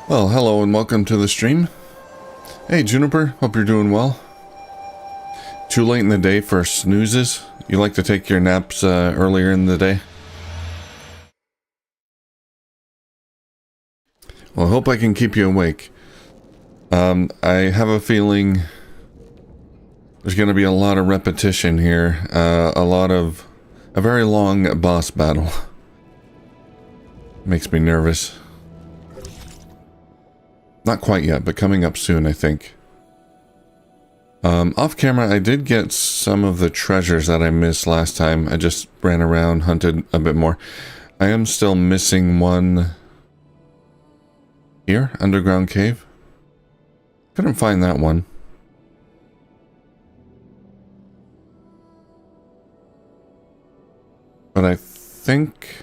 Well, hello and welcome to the stream. Hey Juniper, hope you're doing well. Too late in the day for snoozes? You like to take your naps earlier in the day? Well, I hope I can keep you awake. I have a feeling there's going to be a lot of repetition here. A very long boss battle. Makes me nervous. Not quite yet, but coming up soon, I think. Off camera, I did get some of the treasures that I missed last time. I just ran around, hunted a bit more. I am still missing one here, underground cave. Couldn't find that one. But I think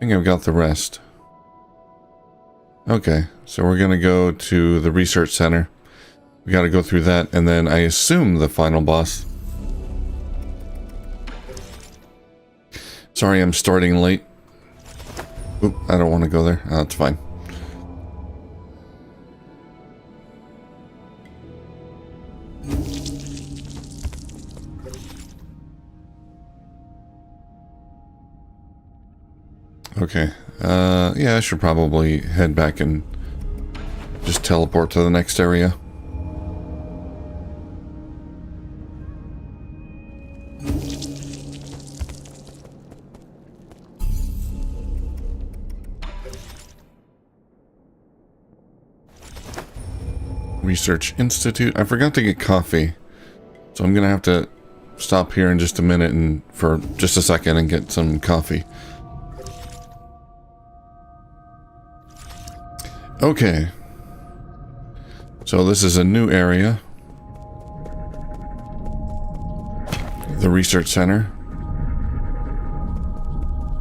I've got the rest. Okay, so we're gonna go to the research center. We gotta go through that, and then I assume the final boss. Sorry, I'm starting late. Oop, I don't want to go there. Oh, that's fine. Okay, yeah, I should probably head back and just teleport to the next area. Research Institute. I forgot to get coffee, so I'm gonna have to stop here in just a minute and for just a second and get some coffee. Okay, so this is a new area, the research center.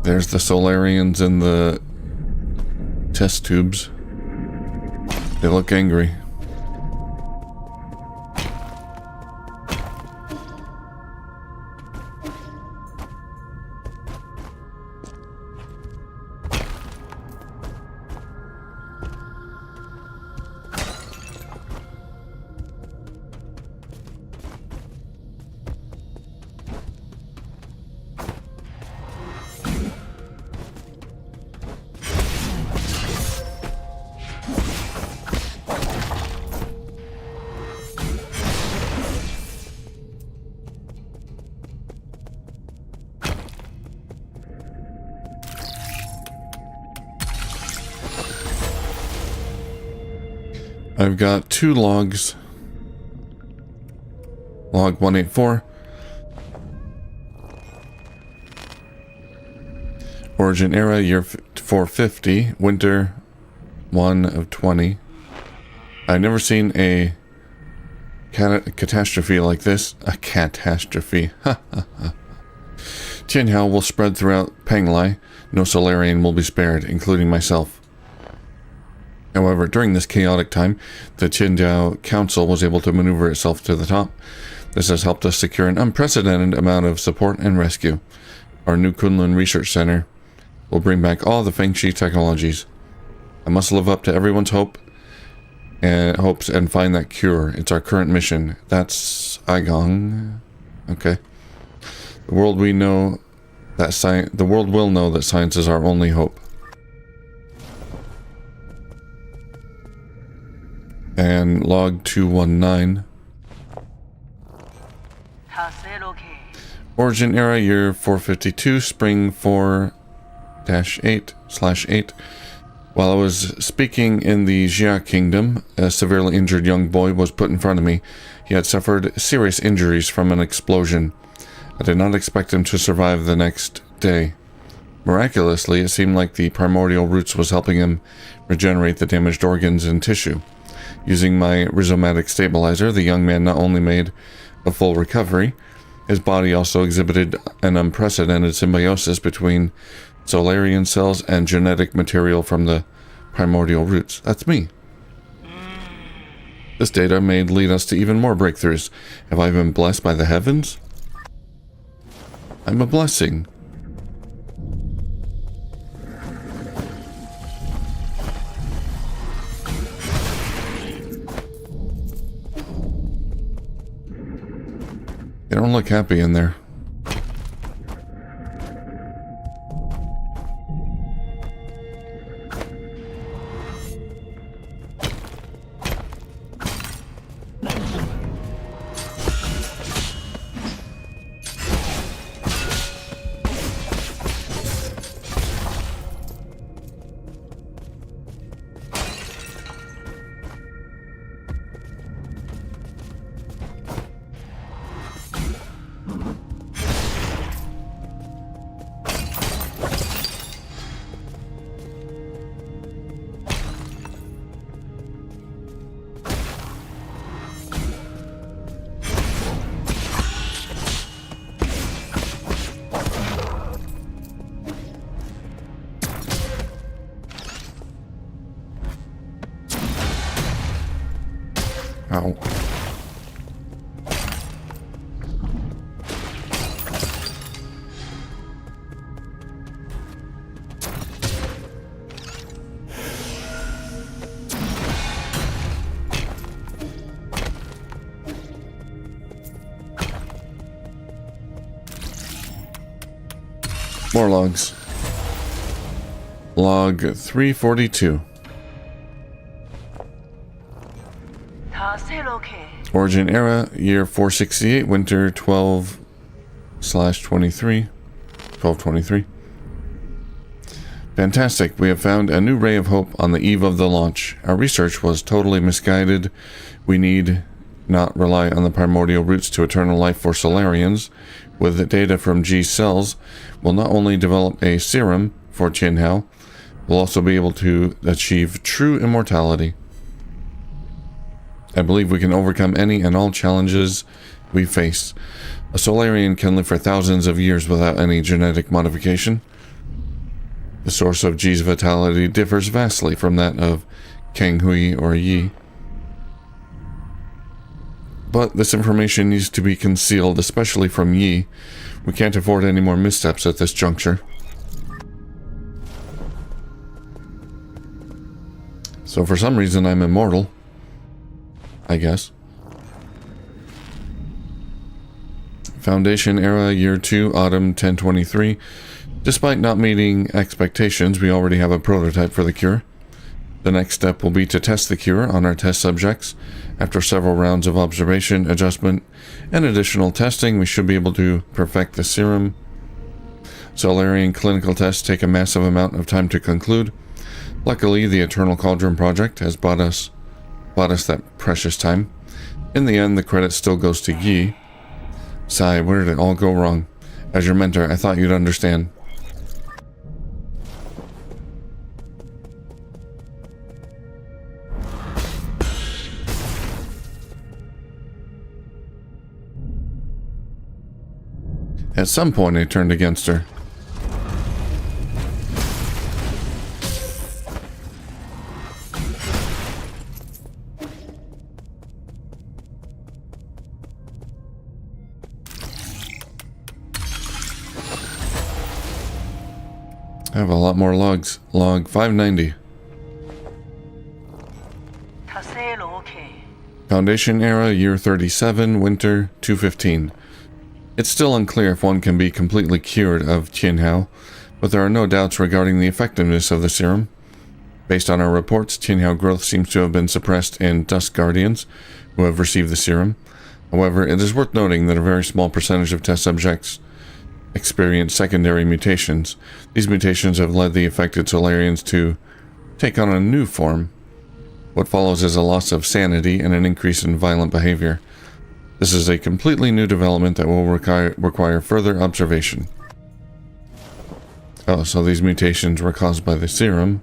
There's the Solarians in the test tubes. They look angry. I've got 2 logs. Log 184. Origin era, year 450. Winter 1 of 20. I've never seen a catastrophe like this. A catastrophe. Tianhao will spread throughout Penglai. No Solarian will be spared, including myself. However, during this chaotic time, the Qinjiao Council was able to maneuver itself to the top. This has helped us secure an unprecedented amount of support and rescue. Our new Kunlun Research Center will bring back all the Fengshi technologies. I must live up to everyone's hopes and find that cure. It's our current mission. That's Eigong. Okay. The world will know that science is our only hope. And log 219. Origin era, year 452, spring 4-8/8. While I was speaking in the Jia Kingdom, a severely injured young boy was put in front of me. He had suffered serious injuries from an explosion. I did not expect him to survive the next day. Miraculously, it seemed like the primordial roots was helping him regenerate the damaged organs and tissue. Using my rhizomatic stabilizer, the young man not only made a full recovery, his body also exhibited an unprecedented symbiosis between Solarian cells and genetic material from the primordial roots. That's me. This data may lead us to even more breakthroughs. Have I been blessed by the heavens? I'm a blessing. They don't look happy in there. Ow. More logs. Log 342. Origin era, year 468, winter 12/23. Fantastic. We have found a new ray of hope on the eve of the launch. Our research was totally misguided. We need not rely on the primordial roots to eternal life for Solarians. With the data from G cells, we'll not only develop a serum for Qinhao, we'll also be able to achieve true immortality. I believe we can overcome any and all challenges we face. A Solarian can live for thousands of years without any genetic modification. The source of G's vitality differs vastly from that of Kang Hui or Yi. But this information needs to be concealed, especially from Yi. We can't afford any more missteps at this juncture. So for some reason I'm immortal, I guess. Foundation era, year 2, autumn 1023. Despite not meeting expectations, we already have a prototype for the cure. The next step will be to test the cure on our test subjects. After several rounds of observation, adjustment, and additional testing, we should be able to perfect the serum. Solarian clinical tests take a massive amount of time to conclude. Luckily, the Eternal Cauldron project has bought us that precious time. In the end, the credit still goes to Yi. Sigh, where did it all go wrong? As your mentor, I thought you'd understand. At some point, I turned against her. I have a lot more logs. Log 590. Foundation era, year 37, winter 215. It's still unclear if one can be completely cured of Qinhao, but there are no doubts regarding the effectiveness of the serum. Based on our reports, Qinhao growth seems to have been suppressed in Dusk Guardians who have received the serum. However, it is worth noting that a very small percentage of test subjects experience secondary mutations. These mutations have led the affected Solarians to take on a new form. What follows is a loss of sanity and an increase in violent behavior. This is a completely new development that will require further observation. Oh, so these mutations were caused by the serum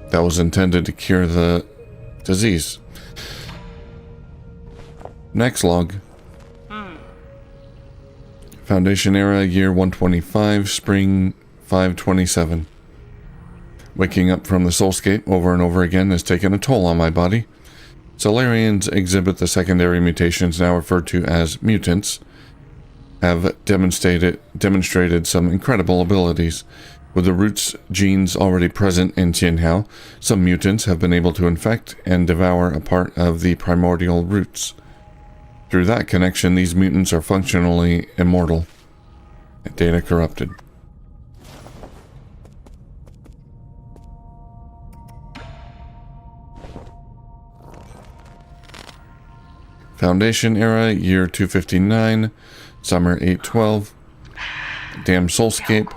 that was intended to cure the disease. Next log. Foundation era, year 125, spring 527. Waking up from the soulscape over and over again has taken a toll on my body. Solarians exhibit the secondary mutations now referred to as mutants, have demonstrated some incredible abilities. With the roots genes already present in Qinhao, some mutants have been able to infect and devour a part of the primordial roots. Through that connection, these mutants are functionally immortal. Data corrupted. Foundation era, year 259, summer 812. Damn soulscape.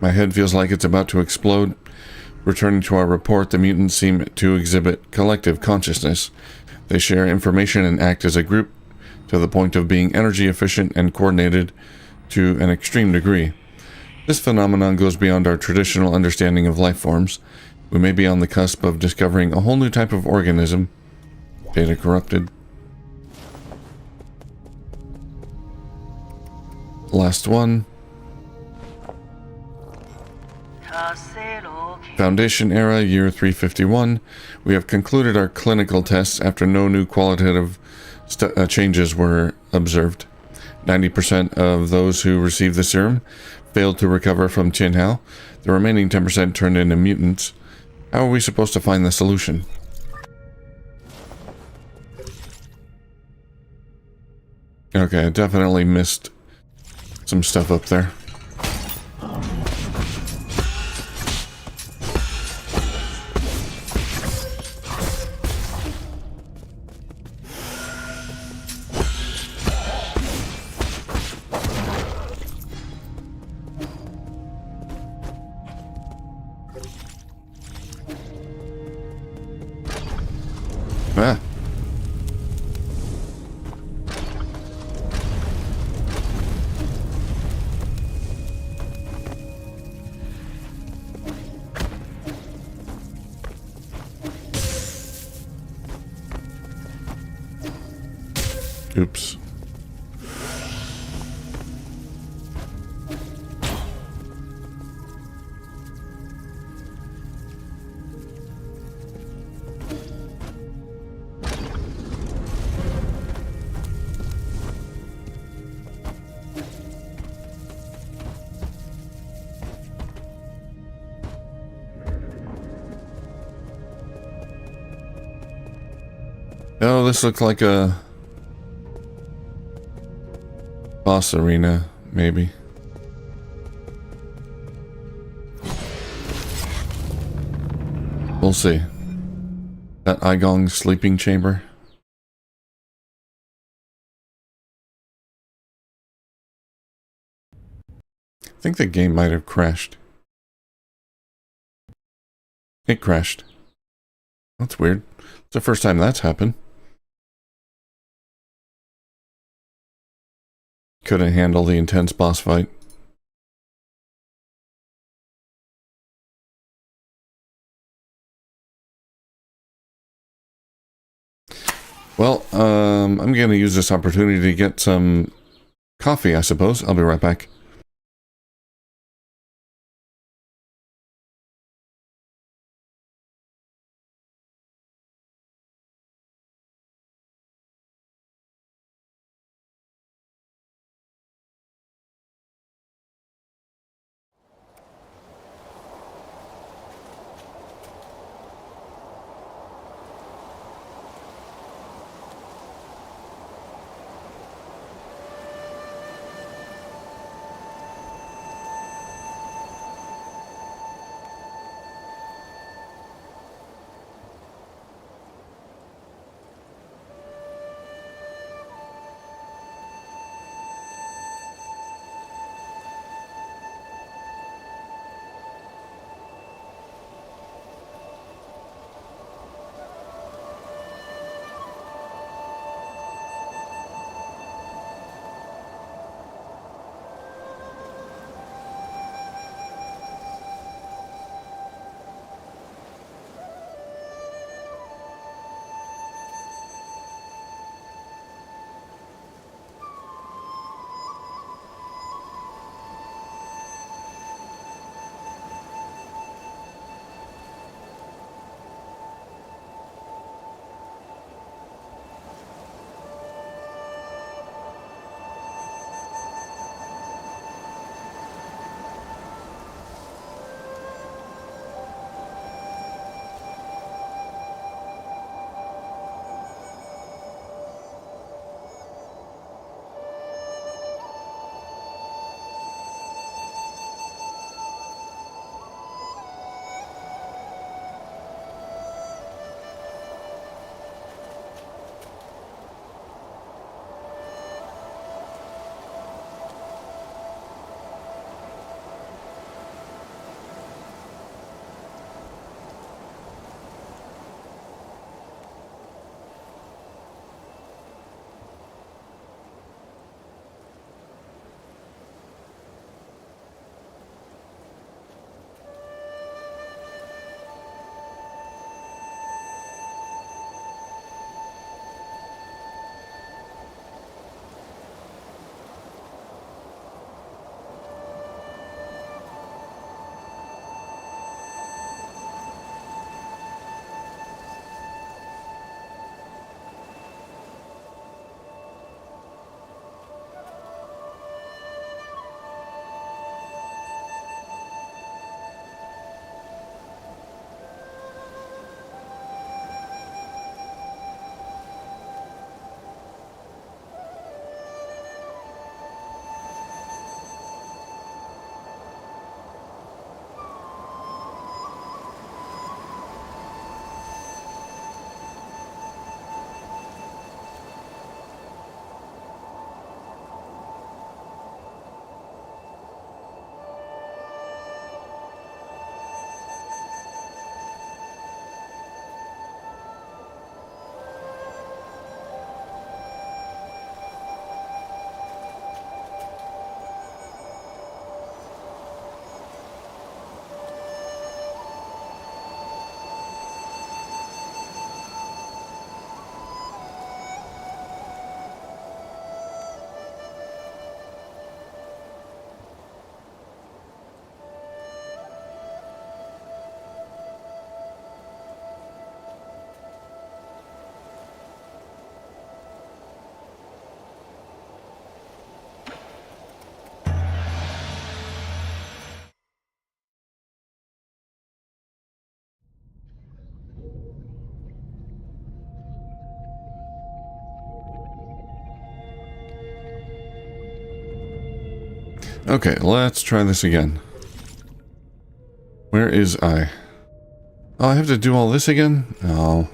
My head feels like it's about to explode. Returning to our report, the mutants seem to exhibit collective consciousness. They share information and act as a group, to the point of being energy efficient and coordinated to an extreme degree. This phenomenon goes beyond our traditional understanding of life forms. We may be on the cusp of discovering a whole new type of organism. Data corrupted. Last one. Foundation era, year 351. We have concluded our clinical tests after no new qualitative changes were observed. 90% of those who received the serum failed to recover from Tianhao. The remaining 10% turned into mutants. How are we supposed to find the solution? Okay, I definitely missed some stuff up there. Ah. Oops. Oh, this looks like a boss arena, maybe. We'll see. That Eigong sleeping chamber. I think the game might have crashed. It crashed. That's weird. It's the first time that's happened. Couldn't handle the intense boss fight. Well, I'm going to use this opportunity to get some coffee, I suppose. I'll be right back. Okay, let's try this again. Where is I? Oh, I have to do all this again? Oh.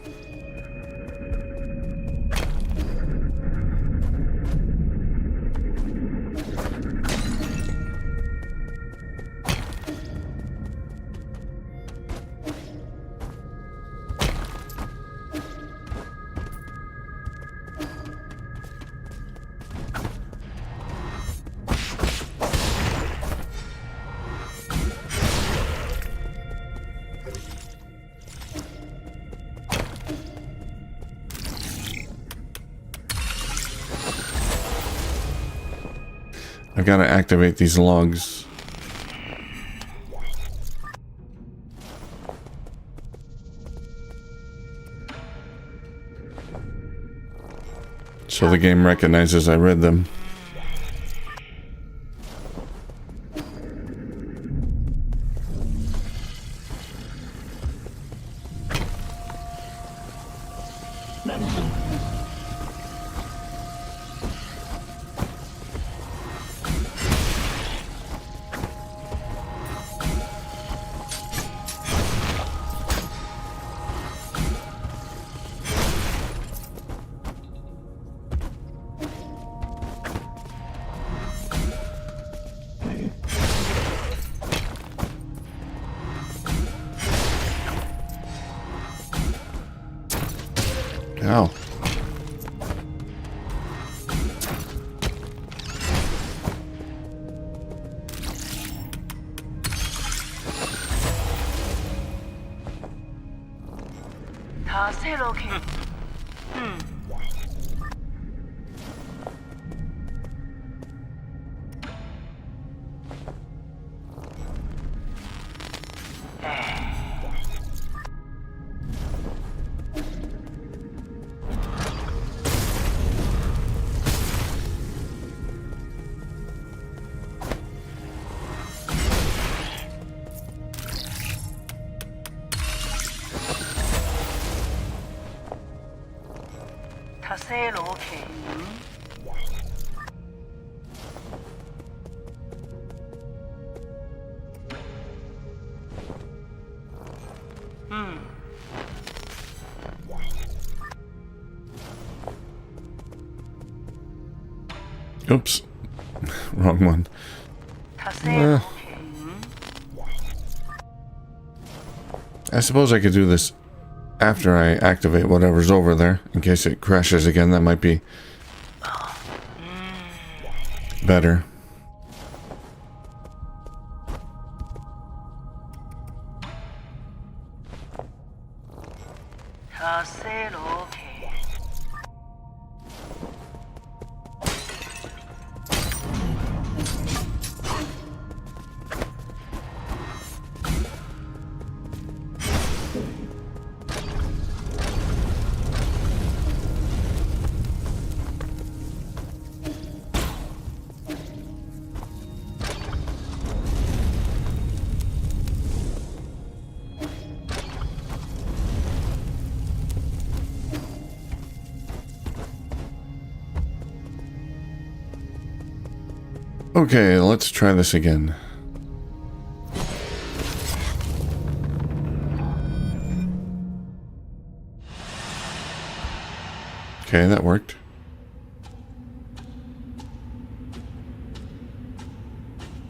I've got to activate these logs. So the game recognizes I read them. Ow. 다 새롭게. 다 새롭게. Oops. Wrong one. 다 새롭게. I suppose I could do this after I activate whatever's over there, in case it crashes again. That might be better. 다 새롭게. Okay, let's try this again. Okay, that worked.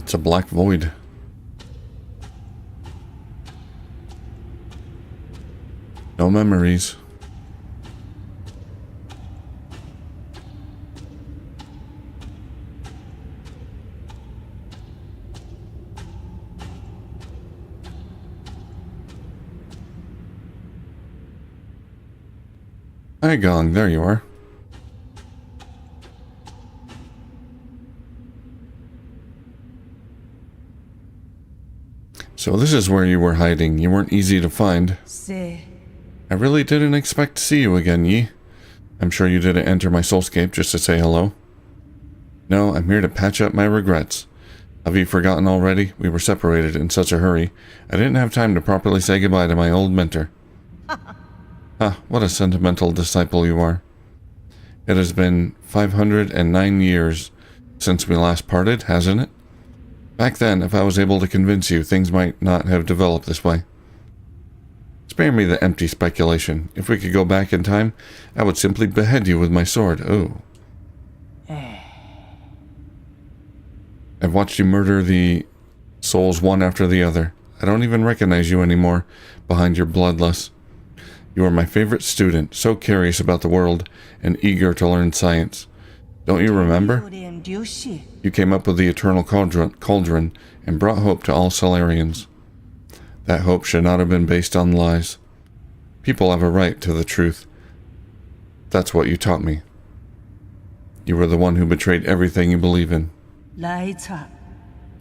It's a black void. No memories. Eigong, there you are. So this is where you were hiding. You weren't easy to find. I really didn't expect to see you again, Yi. I'm sure you didn't enter my soulscape just to say hello. No, I'm here to patch up my regrets. Have you forgotten already? We were separated in such a hurry. I didn't have time to properly say goodbye to my old mentor. Ah, what a sentimental disciple you are. It has been 509 years since we last parted, hasn't it? Back then, if I was able to convince you, things might not have developed this way. Spare me the empty speculation. If we could go back in time, I would simply behead you with my sword. Oh. I've watched you murder the souls one after the other. I don't even recognize you anymore behind your bloodlust. You are my favorite student, so curious about the world and eager to learn science. Don't you remember? You came up with the eternal cauldron and brought hope to all Solarians. That hope should not have been based on lies. People have a right to the truth. That's what you taught me. You were the one who betrayed everything you believe in.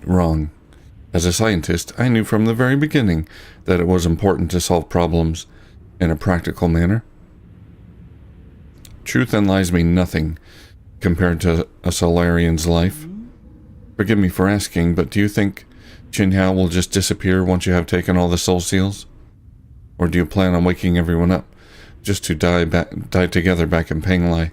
Wrong. As a scientist, I knew from the very beginning that it was important to solve problems in a practical manner. Truth and lies mean nothing compared to a Solarian's life. Forgive me for asking, but do you think Jinhao will just disappear once you have taken all the soul seals? Or do you plan on waking everyone up just to die together back in Penglai?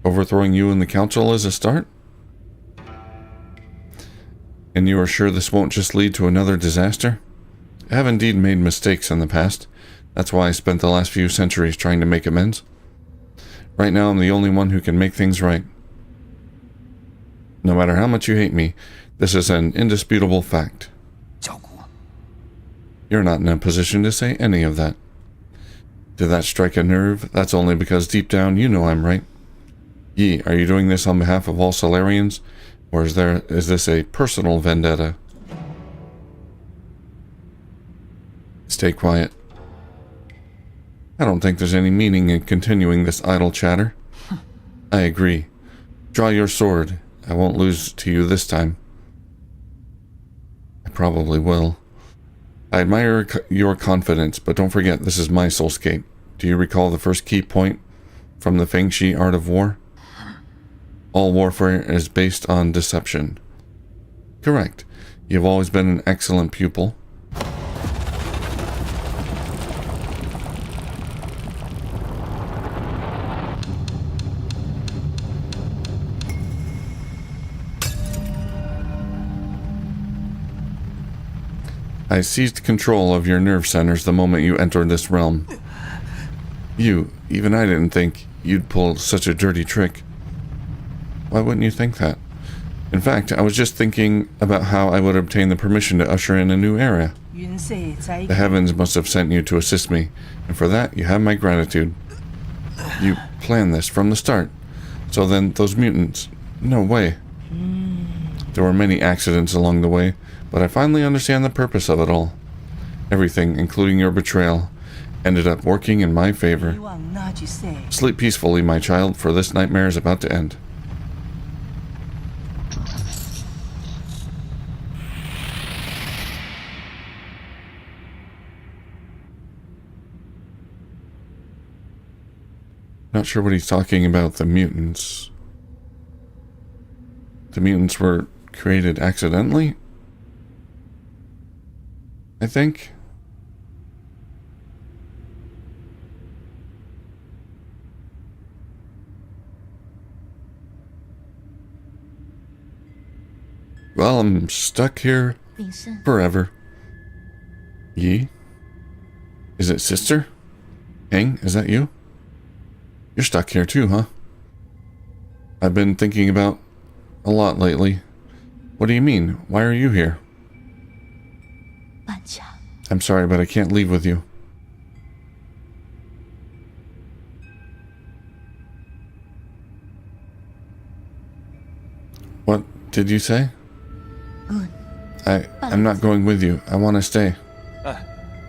Overthrowing you in the council is a start? And you are sure this won't just lead to another disaster? I have indeed made mistakes in the past. That's why I spent the last few centuries trying to make amends. Right now I'm the only one who can make things right. No matter how much you hate me, this is an indisputable fact. You're not in a position to say any of that. Did that strike a nerve? That's only because deep down you know I'm right. Yi, are you doing this on behalf of all Solarians? Or is this a personal vendetta? Stay quiet. I don't think there's any meaning in continuing this idle chatter. I agree. Draw your sword. I won't lose to you this time. I probably will. I admire your confidence, but don't forget this is my soulscape. Do you recall the first key point from the Fengshi Art of War? All warfare is based on deception. Correct. You've always been an excellent pupil. I seized control of your nerve centers the moment you entered this realm. Even I didn't think you'd pull such a dirty trick. Why wouldn't you think that? In fact, I was just thinking about how I would obtain the permission to usher in a new era. The heavens must have sent you to assist me, and for that you have my gratitude. You planned this from the start. So then, those mutants... No way. There were many accidents along the way, but I finally understand the purpose of it all. Everything, including your betrayal, ended up working in my favor. Sleep peacefully, my child, for this nightmare is about to end. Not sure what he's talking about, the mutants. The mutants were created accidentally? I think. Well, I'm stuck here forever. Yi? Is it sister? Heng, is that you? You're stuck here too, huh? I've been thinking about a lot lately. What do you mean? Why are you here? I'm sorry, but I can't leave with you. What did you say? I'm not going with you. I want to stay.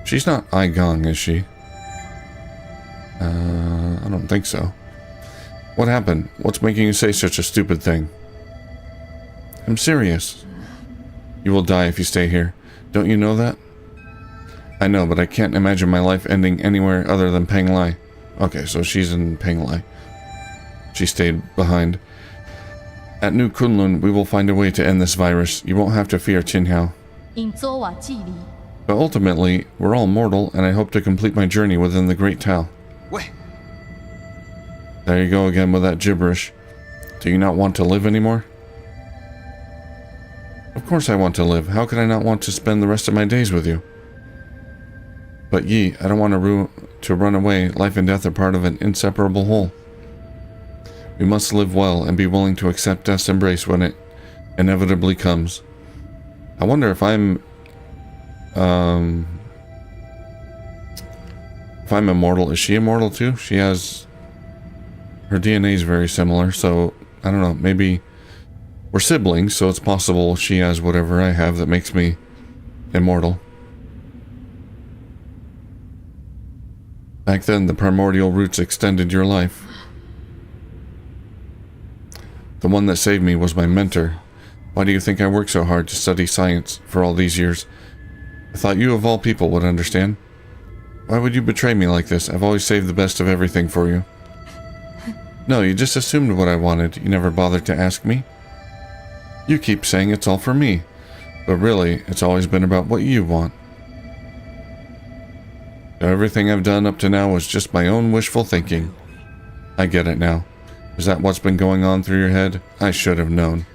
She's not Eigong, is she? I don't think so. What happened? What's making you say such a stupid thing? I'm serious. You will die if you stay here. Don't you know that? I know, but I can't imagine my life ending anywhere other than Penglai. Okay, so she's in Penglai. She stayed behind. At New Kunlun, we will find a way to end this virus. You won't have to fear Jinhao. But ultimately, we're all mortal, and I hope to complete my journey within the Great Tao. There you go again with that gibberish. Do you not want to live anymore? Of course I want to live. How could I not want to spend the rest of my days with you? But Yi, I don't want to run away. Life and death are part of an inseparable whole. We must live well and be willing to accept death's embrace when it inevitably comes. I wonder if I'm immortal. Is she immortal too? She has... Her DNA is very similar, so I don't know. Maybe we're siblings, so it's possible she has whatever I have that makes me immortal. Back then, the primordial roots extended your life. The one that saved me was my mentor. Why do you think I worked so hard to study science for all these years? I thought you of all people would understand. Why would you betray me like this? I've always saved the best of everything for you. No, you just assumed what I wanted. You never bothered to ask me. You keep saying it's all for me, but really, it's always been about what you want. Everything I've done up to now was just my own wishful thinking. I get it now. Is that what's been going on through your head? I should have known.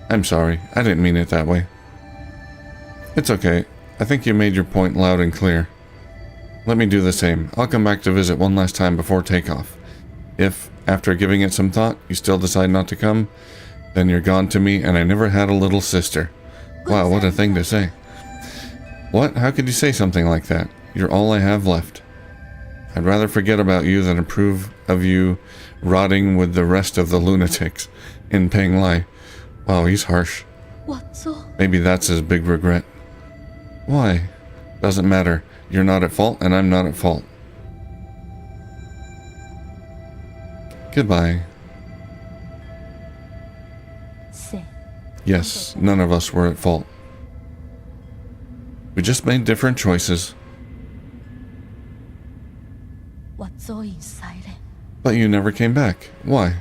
I'm sorry. I didn't mean it that way. It's okay. I think you made your point loud and clear. Let me do the same. I'll come back to visit one last time before takeoff. If, after giving it some thought, you still decide not to come, then you're gone to me and I never had a little sister. Wow, what a thing to say. What? How could you say something like that? You're all I have left. I'd rather forget about you than approve of you rotting with the rest of the lunatics in Peng Lai. Wow, he's harsh. Maybe that's his big regret. Why? Doesn't matter. You're not at fault and I'm not at fault. Goodbye. Yes, none of us were at fault. We just made different choices. But you never came back. Why?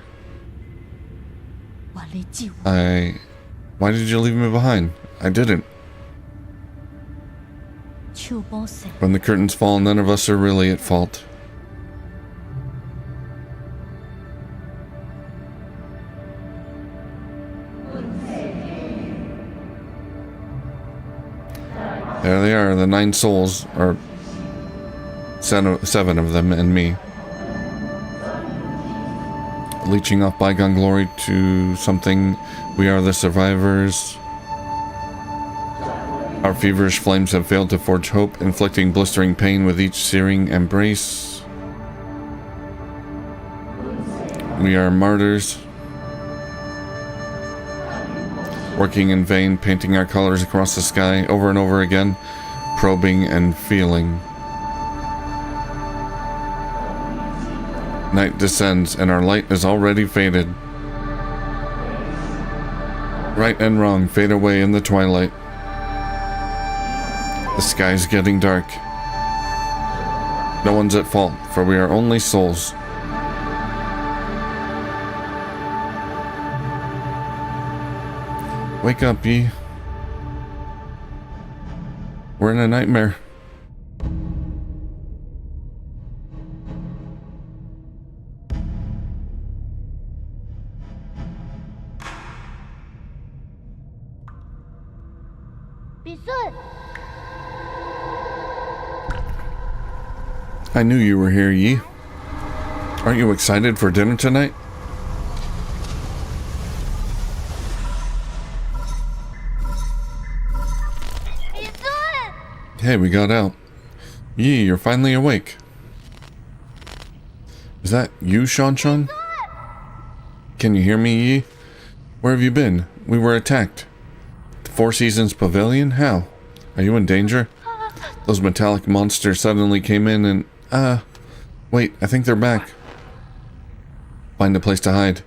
Why did you leave me behind? I didn't. When the curtains fall, none of us are really at fault. There they are, the 9 souls, or 7 of them and me. Leeching off bygone glory to something. We are the survivors. Our feverish flames have failed to forge hope, inflicting blistering pain with each searing embrace. We are martyrs. Working in vain, painting our colors across the sky over and over again, probing and feeling. Night descends and our light is already faded. Right and wrong fade away in the twilight. The sky's getting dark. No one's at fault, for we are only souls. Wake up, Yi. We're in a nightmare. I knew you were here, Yi. Aren't you excited for dinner tonight? Hey, we got out. Yi, you're finally awake. Is that you, Shanshan? Can you hear me, Yi? Where have you been? We were attacked. The Four Seasons Pavilion? How? Are you in danger? Those metallic monsters suddenly came in and... wait, I think they're back. Find a place to hide.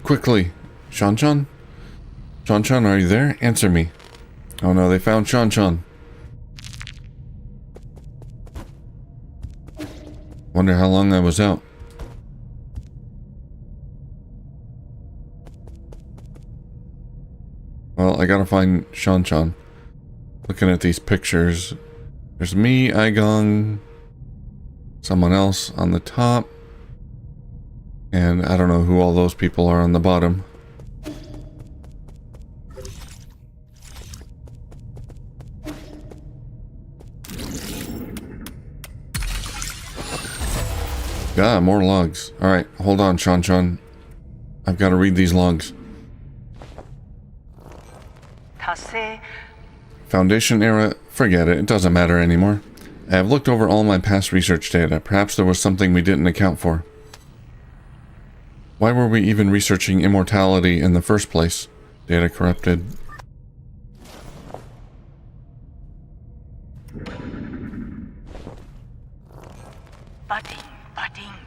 Quickly. Shanshan? Shanshan, are you there? Answer me. Oh no, they found Shanshan. Wonder how long I was out. Well, I gotta find Shanshan. Looking at these pictures. There's me, Eigong, someone else on the top. And I don't know who all those people are on the bottom. Ah, more logs. Alright, hold on, Sean. I've got to read these logs. 다세 Foundation era, forget it doesn't matter anymore. I have looked over all my past research data. Perhaps there was something we didn't account for. Why were we even researching immortality in the first place? Data corrupted.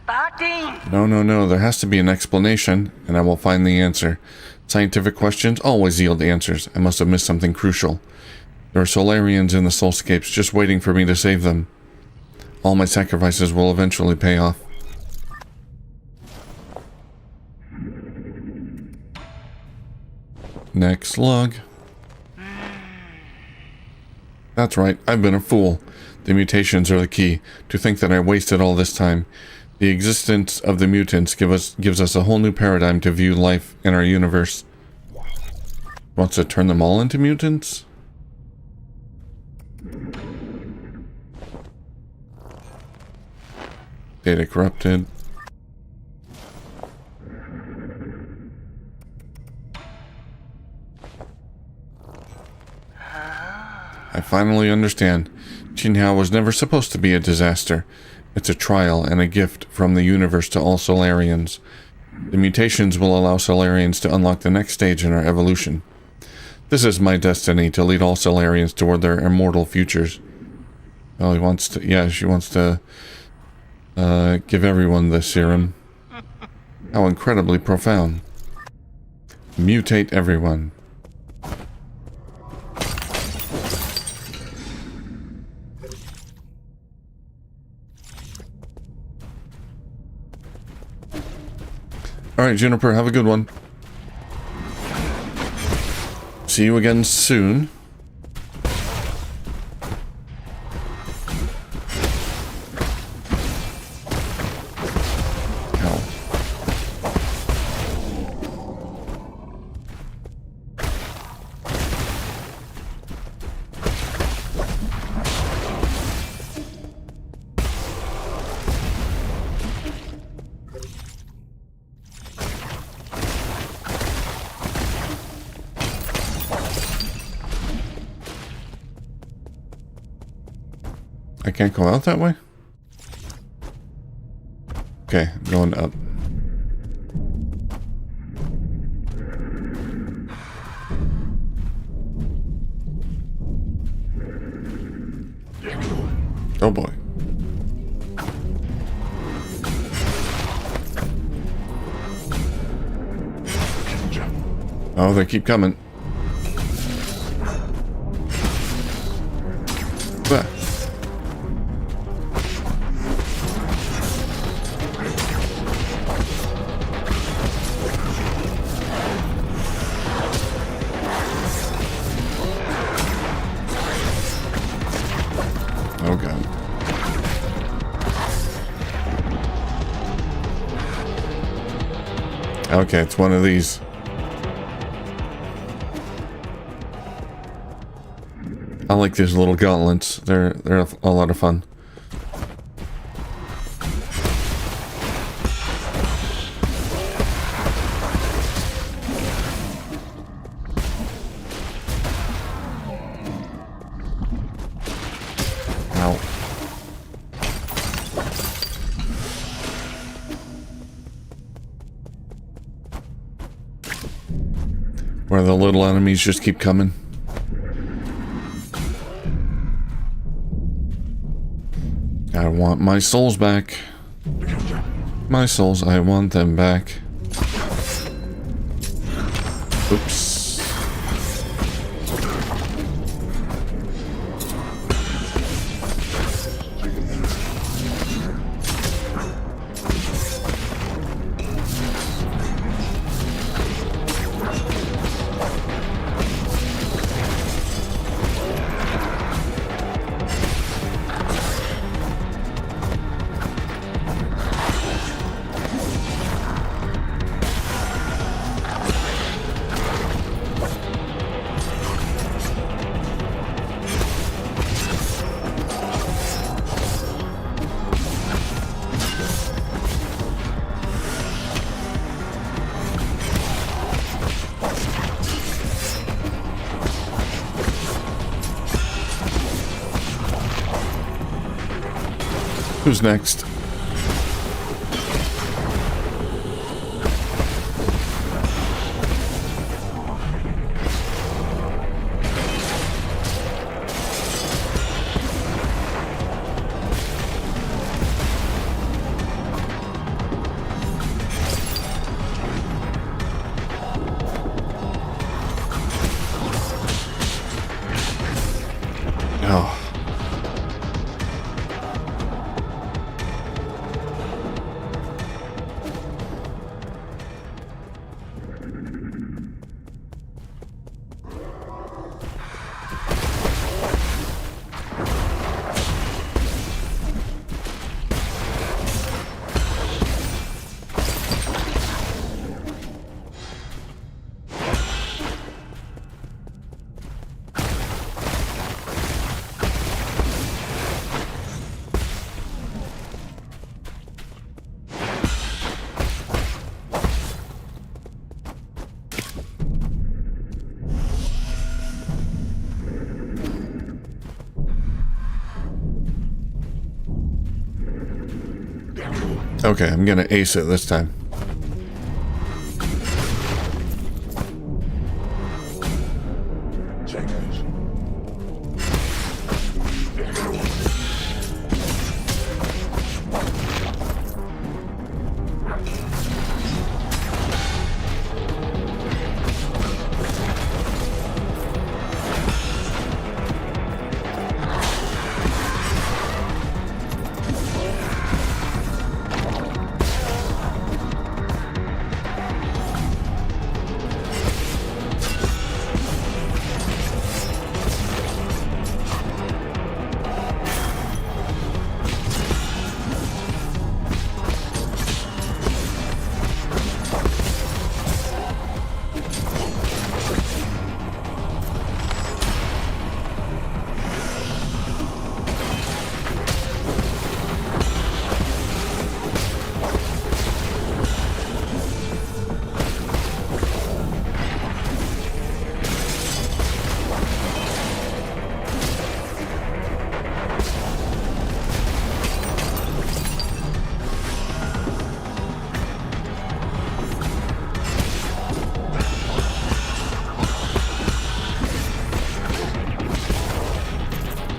빠띵. No, there has to be an explanation, and I will find the answer. Scientific questions always yield answers. I must have missed something crucial. There are Solarians in the Soulscapes just waiting for me to save them. All my sacrifices will eventually pay off. Next log. That's right, I've been a fool. The mutations are the key. To think that I wasted all this time. The existence of the mutants gives us a whole new paradigm to view life in our universe. Wants to turn them all into mutants? Data corrupted. I finally understand. Jinhao was never supposed to be a disaster. It's a trial and a gift from the universe to all Solarians. The mutations will allow Solarians to unlock the next stage in our evolution. This is my destiny, to lead all Solarians toward their immortal futures. Oh, he wants to... Yeah, she wants to... give everyone the serum. How incredibly profound. Mutate everyone. Alright, Juniper, have a good one. See you again soon. Ow. I can't go out that way? Okay, I'm going up. Oh boy. Oh, they keep coming. Bah. Oh god. Okay, it's one of these. I like these little gauntlets. They're a lot of fun. Ow. Where the little enemies just keep coming. I want my souls back. My souls, I want them back. Oops. Who's next? Oh. Okay, I'm gonna ace it this time.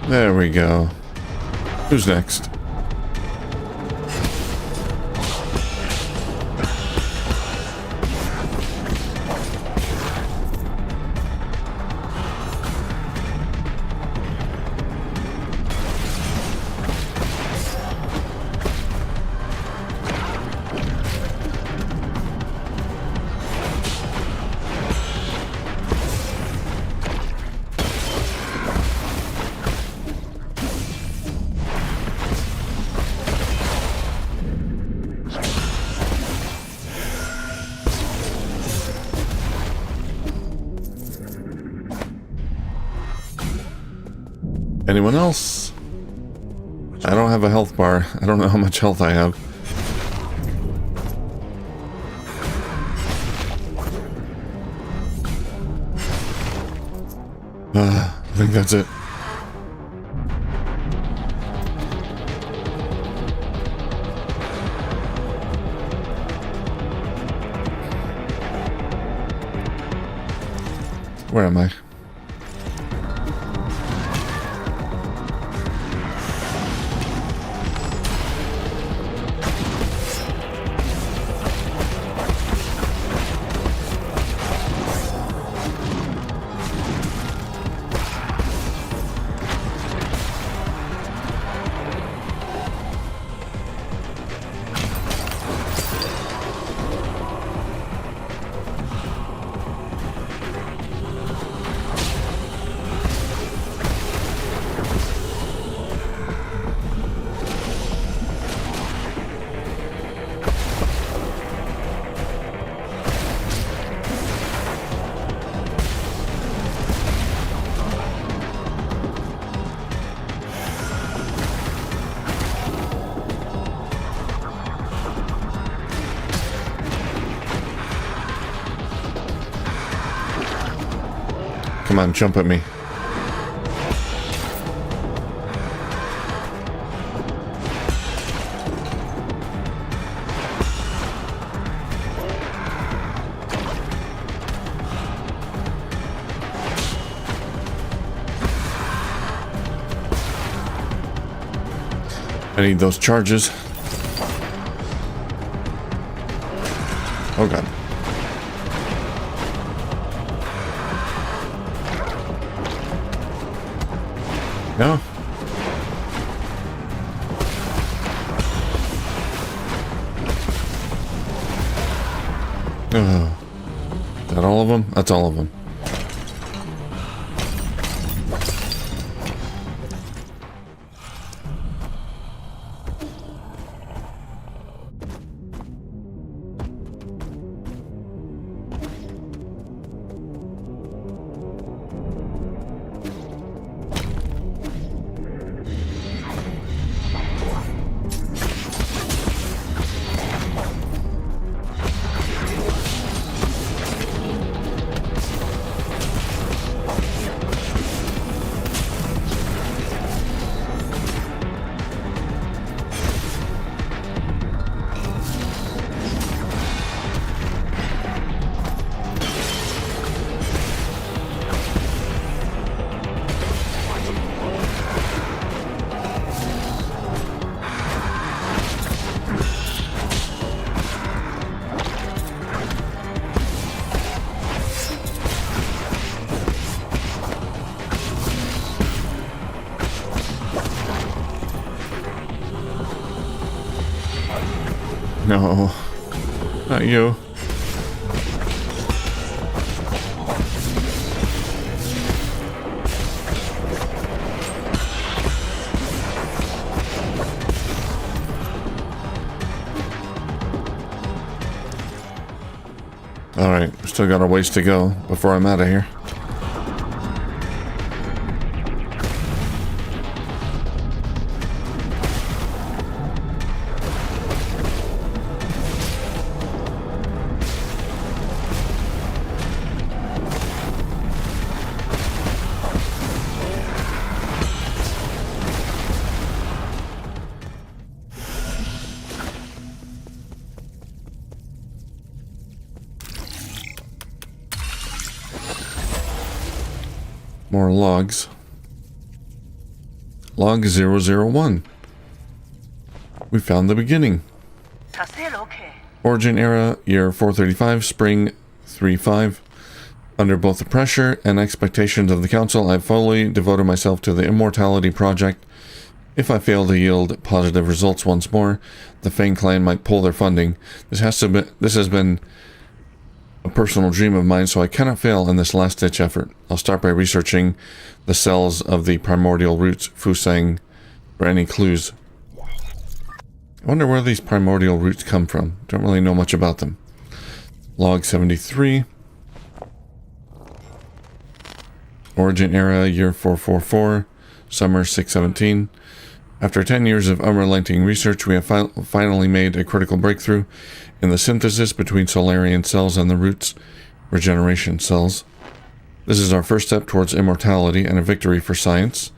There we go. Who's next? Anyone else? I don't have a health bar. I don't know how much health I have. I think that's it. Where am I? Come on, jump at me. I need those charges. Oh god. No. Is that all of them? That's all of them. No, not you. Alright, still got a ways to go before I'm out of here. More logs. Log 001. We found the beginning. Origin era, year 435, spring 35. Under both the pressure and expectations of the council, I fully devoted myself to the Immortality Project. If I fail to yield positive results once more, the Fang clan might pull their funding. This has been a personal dream of mine, so I cannot fail in this last-ditch effort. I'll start by researching the cells of the primordial roots, Fusang, for any clues. I wonder where these primordial roots come from. Don't really know much about them. Log 73. Origin era, year 444, summer 617. After 10 years of unrelenting research, we have finally made a critical breakthrough in the synthesis between Solarian cells and the roots regeneration cells. This is our first step towards immortality and a victory for science.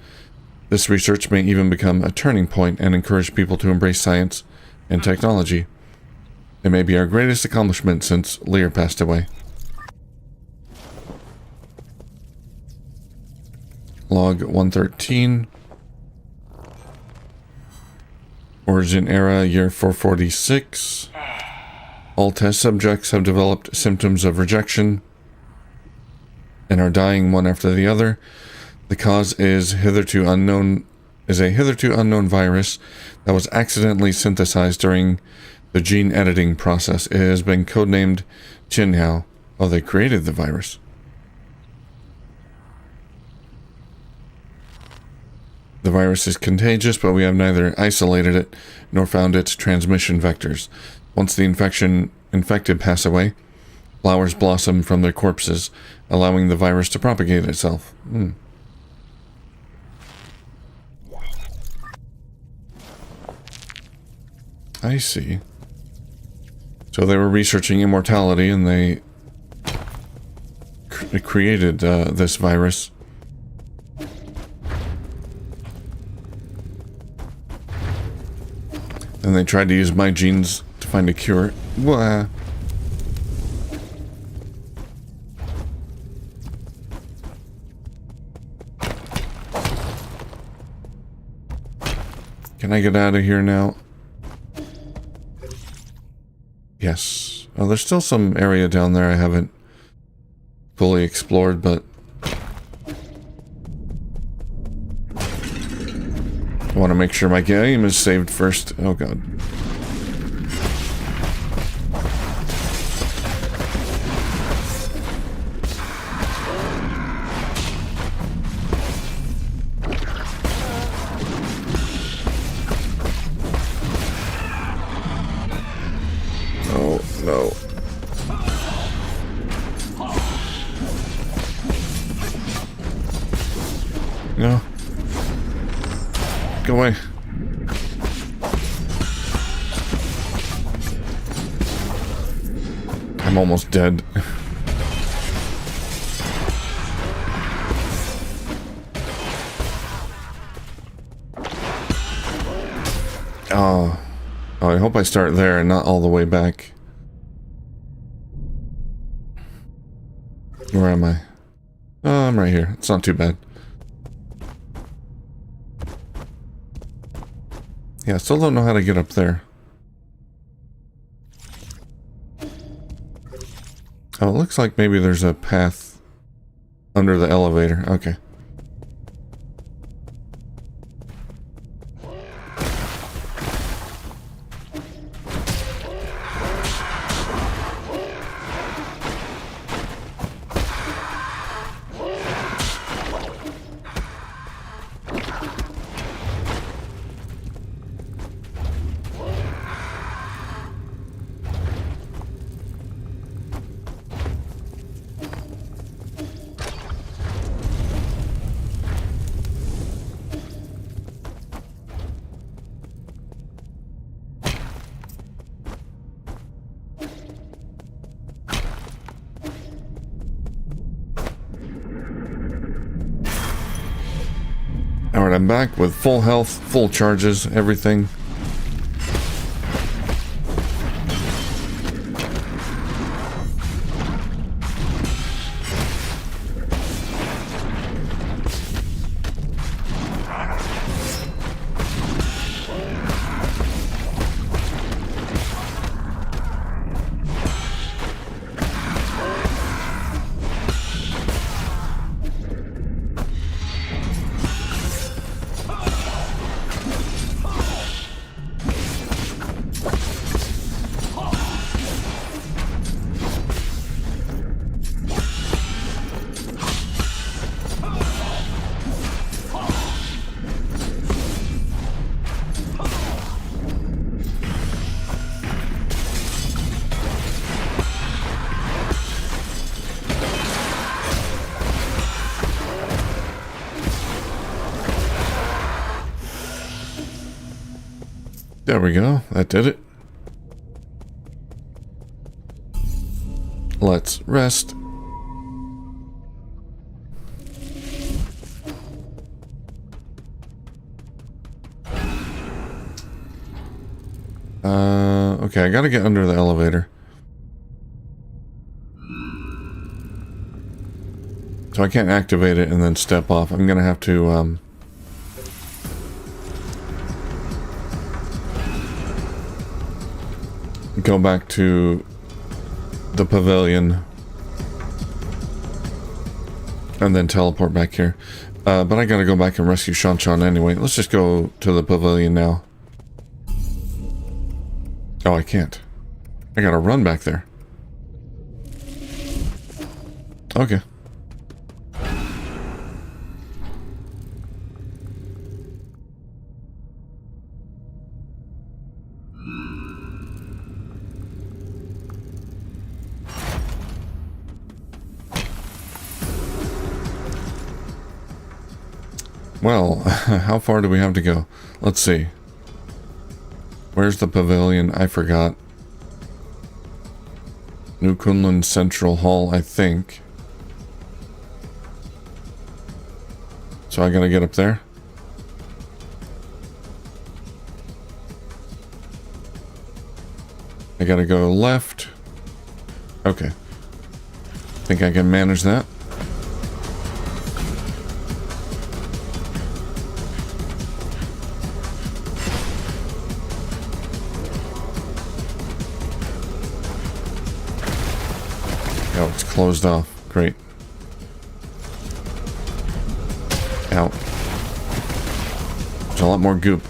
This research may even become a turning point and encourage people to embrace science and technology. It may be our greatest accomplishment since Lear passed away. Log 113. Origin era, year 446. All test subjects have developed symptoms of rejection and are dying one after the other. The cause is a hitherto unknown virus that was accidentally synthesized during the gene editing process. It has been codenamed Jinhao. Oh, they created the virus. The virus is contagious, but we have neither isolated it nor found its transmission vectors. Once the infected pass away, flowers blossom from their corpses, allowing the virus to propagate itself. I see. So they were researching immortality, and they created this virus. And they tried to use my genes to find a cure. Blah. Can Can I get out of here now? Yes. Oh, there's still some area down there I haven't fully explored, but I want to make sure my game is saved first. Oh god. Oh no. No. Go away. I'm almost dead. Oh, I hope I start there and not all the way back. Where am I? Oh, I'm right here. It's not too bad. Yeah, I still don't know how to get up there. Oh, it looks like maybe there's a path under the elevator. Okay. Alright, I'm back with full health, full charges, everything. There we go. That did it. Let's rest. Okay, I gotta get under the elevator. So I can't activate it and then step off. I'm gonna have to, go back to the pavilion and then teleport back here. But I gotta go back and rescue Shanshan anyway. Let's just go to the pavilion now. Oh, I can't. I gotta run back there. Okay. Well, how far do we have to go? Let's see. Where's the pavilion? I forgot. New Kunlun Central Hall, I think. So I gotta get up there. I gotta go left. Okay. Think I can manage that. closed off. Great. Out. There's a lot more goop.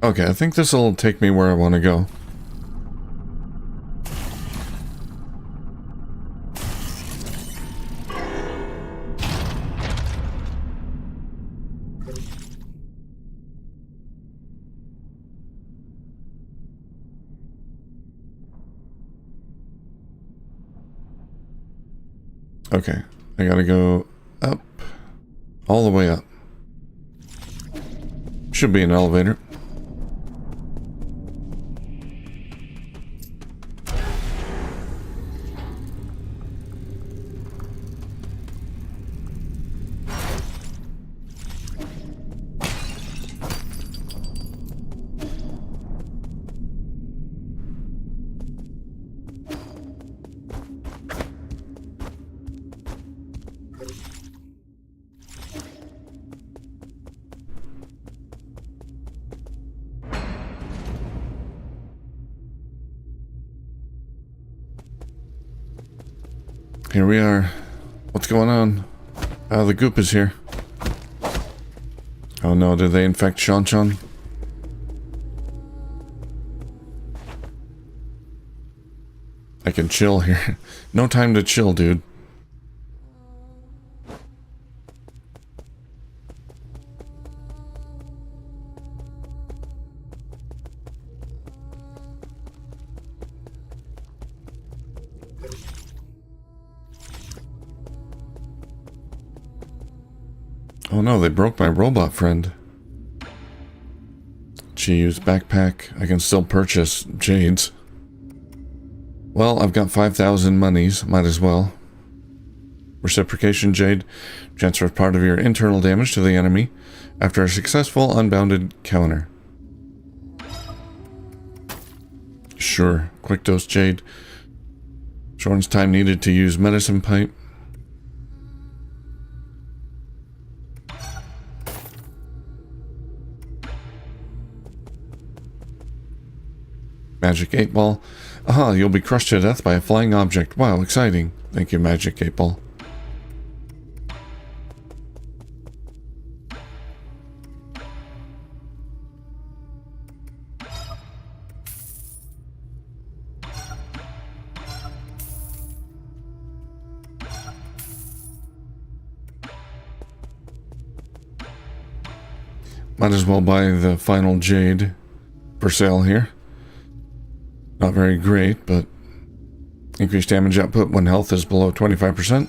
Okay, I think this will take me where I want to go. Okay, I gotta go up, all the way up. Should be an elevator. Here we are. What's going on? The goop is here. Oh no, did they infect Shanchan? I can chill here. No time to chill, dude. Oh no, they broke my robot friend. She used backpack. I can still purchase jades. Well, I've got 5,000 monies. Might as well. Reciprocation jade. Transfers part of your internal damage to the enemy after a successful unbounded counter. Sure. Quick dose jade. Shortens time needed to use medicine pipe. Magic 8 ball. Aha, you'll be crushed to death by a flying object. Wow, exciting. Thank you, Magic 8 ball. Might as well buy the final jade for sale here. Not very great, but increased damage output when health is below 25%.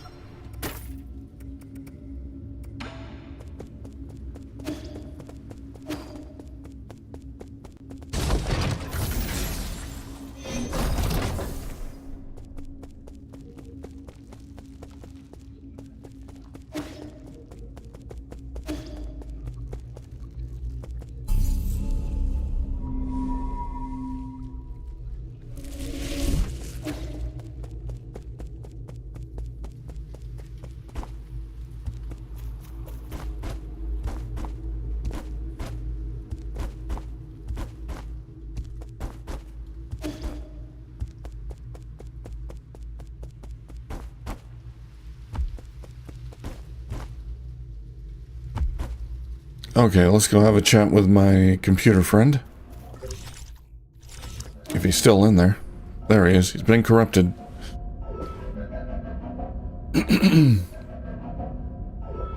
Okay, let's go have a chat with my computer friend. If he's still in there. There he is. He's been corrupted.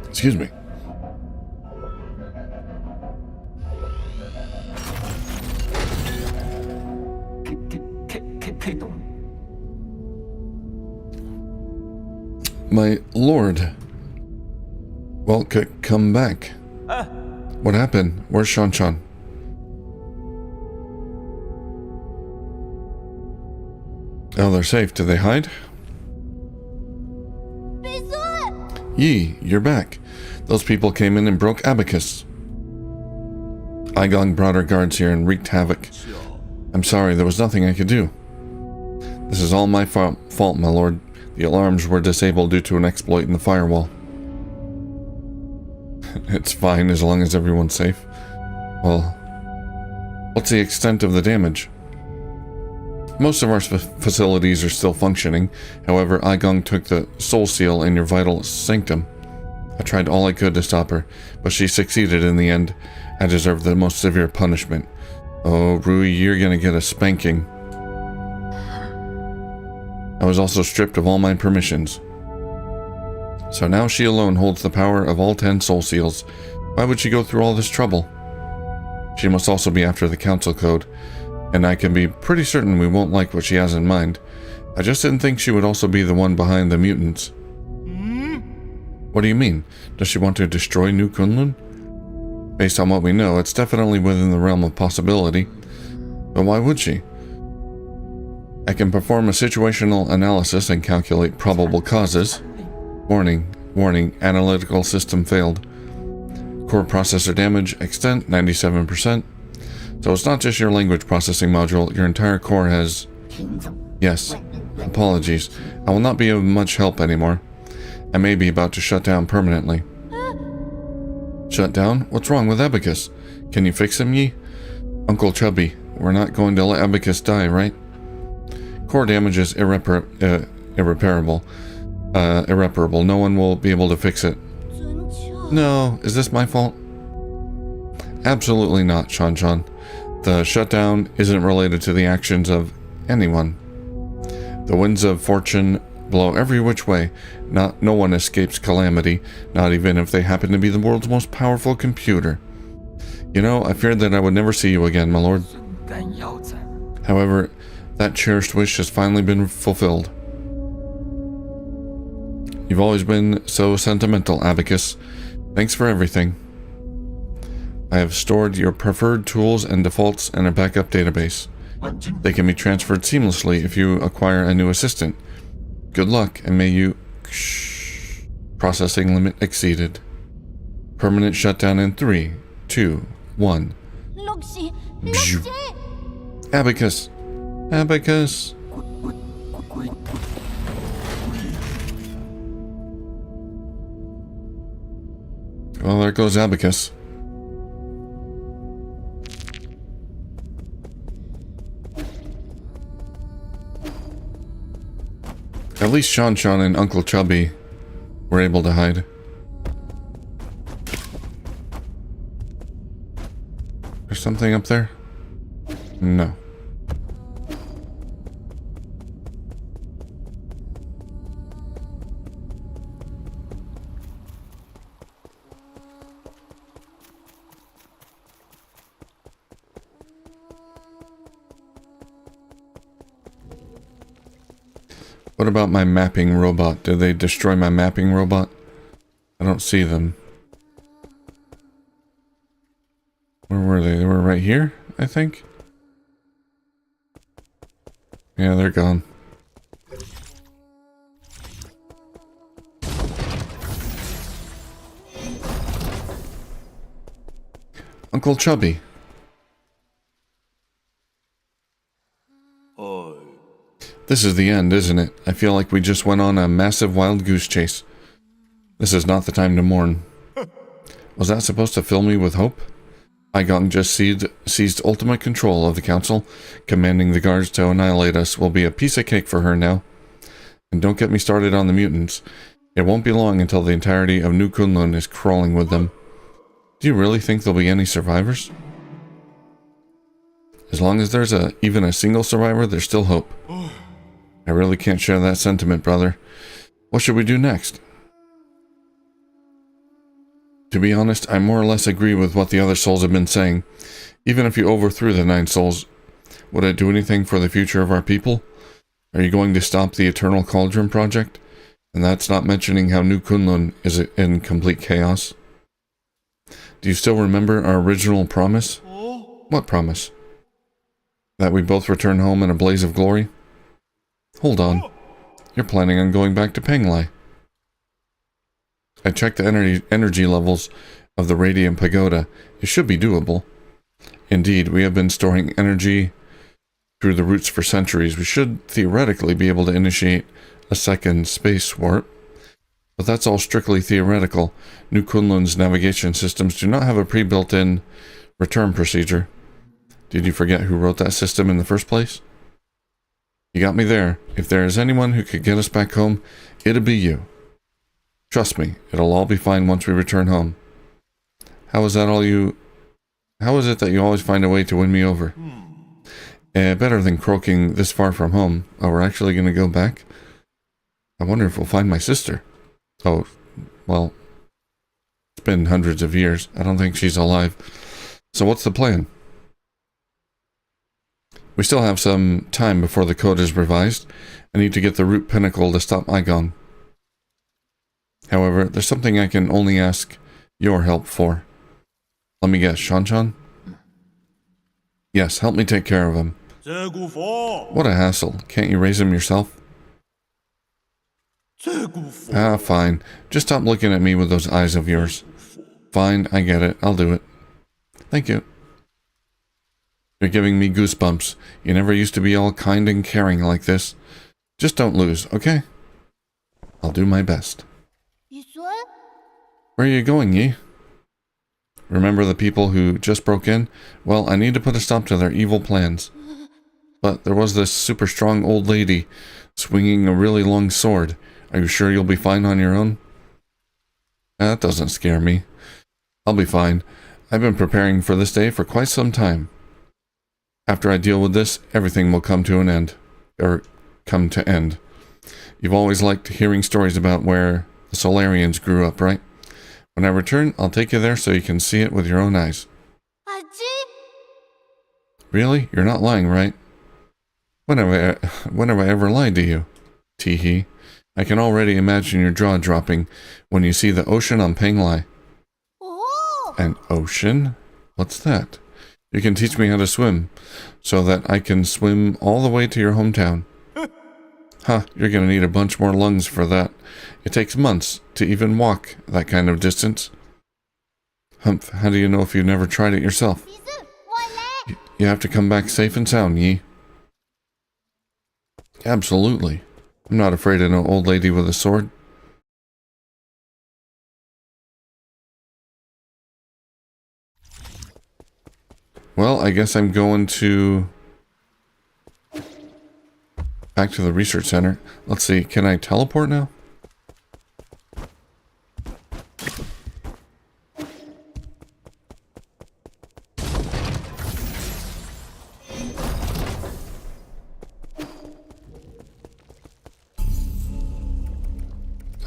Excuse me. My lord. Well, come back. What happened? Where's Shan-chan? Oh, they're safe. Did they hide? Yi, you're back. Those people came in and broke Abacus. Eigong brought her guards here and wreaked havoc. I'm sorry, there was nothing I could do. This is all my fault, my lord. The alarms were disabled due to an exploit in the firewall. It's fine as long as everyone's safe. Well, what's the extent of the damage? Most of our facilities are still functioning. However, Eigong took the soul seal in your vital sanctum. I tried all I could to stop her, but she succeeded in the end. I deserve the most severe punishment. Oh, Rui, you're gonna get a spanking. I was also stripped of all my permissions. So now she alone holds the power of all 10 soul seals. Why would she go through all this trouble? She must also be after the council code, and I can be pretty certain we won't like what she has in mind. I just didn't think she would also be the one behind the mutants. What do you mean? Does she want to destroy New Kunlun? Based on what we know, it's definitely within the realm of possibility. But why would she? I can perform a situational analysis and calculate probable causes. Warning, analytical system failed. Core processor damage, extent 97%. So it's not just your language processing module, your entire core has... Yes, apologies. I will not be of much help anymore. I may be about to shut down permanently. Shut down? What's wrong with Abacus? Can you fix him, Yi? Uncle Chubby, we're not going to let Abacus die, right? Core damage is irreparable. No one will be able to fix it. No, is this my fault? Absolutely not, Shan-chan. The shutdown isn't related to the actions of anyone. The winds of fortune blow every which way. No one escapes calamity, not even if they happen to be the world's most powerful computer. You know, I feared that I would never see you again, my lord. However, that cherished wish has finally been fulfilled. You've always been so sentimental, Abacus. Thanks for everything. I have stored your preferred tools and defaults in a backup database. They can be transferred seamlessly if you acquire a new assistant. Good luck, and may you... Processing limit exceeded. Permanent shutdown in 3, 2, 1. Abacus! Abacus! Well, there goes Abacus. At least Shan-chan and Uncle Chubby were able to hide. There's something up there? No. What about my mapping robot? Did they destroy my mapping robot? I don't see them. Where were they? They were right here, I think? Yeah, they're gone. Uncle Chubby. This is the end, isn't it? I feel like we just went on a massive wild goose chase. This is not the time to mourn. Was that supposed to fill me with hope? Eigong just seized ultimate control of the council. Commanding the guards to annihilate us will be a piece of cake for her now. And don't get me started on the mutants. It won't be long until the entirety of New Kunlun is crawling with them. Do you really think there'll be any survivors? As long as there's even a single survivor, there's still hope. I really can't share that sentiment, brother. What should we do next? To be honest, I more or less agree with what the other souls have been saying. Even if you overthrew the 9 souls, would it do anything for the future of our people? Are you going to stop the Eternal Cauldron project? And that's not mentioning how New Kunlun is in complete chaos. Do you still remember our original promise? What promise? That we both return home in a blaze of glory? Hold on. You're planning on going back to Penglai. I checked the energy levels of the Radiant Pagoda. It should be doable. Indeed, we have been storing energy through the roots for centuries. We should theoretically be able to initiate a second space warp. But that's all strictly theoretical. New Kunlun's navigation systems do not have a pre-built-in return procedure. Did you forget who wrote that system in the first place? You got me there. If there is anyone who could get us back home, it'd be you. Trust me, it'll all be fine once we return home. How is it that you always find a way to win me over? Better than croaking this far from home. Oh, we're actually going to go back? I wonder if we'll find my sister. Oh, well, it's been hundreds of years. I don't think she's alive. So what's the plan? We still have some time before the code is revised. I need to get the root pinnacle to stop Eigong. However, there's something I can only ask your help for. Let me guess, Shanshan? Yes, help me take care of him. What a hassle. Can't you raise him yourself? Ah, fine. Just stop looking at me with those eyes of yours. Fine, I get it. I'll do it. Thank you. You're giving me goosebumps. You never used to be all kind and caring like this. Just don't lose, okay? I'll do my best. Where are you going, Yi? Remember the people who just broke in? Well, I need to put a stop to their evil plans. But there was this super strong old lady swinging a really long sword. Are you sure you'll be fine on your own? That doesn't scare me. I'll be fine. I've been preparing for this day for quite some time. After I deal with this, everything will come to an end. Or come to end. You've always liked hearing stories about where the Solarians grew up, right? When I return, I'll take you there so you can see it with your own eyes. Really? You're not lying, right? When have I ever lied to you? Teehee. I can already imagine your jaw dropping when you see the ocean on Penglai. An ocean? What's that? You can teach me how to swim, so that I can swim all the way to your hometown. Huh, you're gonna need a bunch more lungs for that. It takes months to even walk that kind of distance. Humph, how do you know if you've never tried it yourself? You have to come back safe and sound, Yi. Absolutely. I'm not afraid of no old lady with a sword. Well, I guess I'm going back to the research center. Let's see, can I teleport now?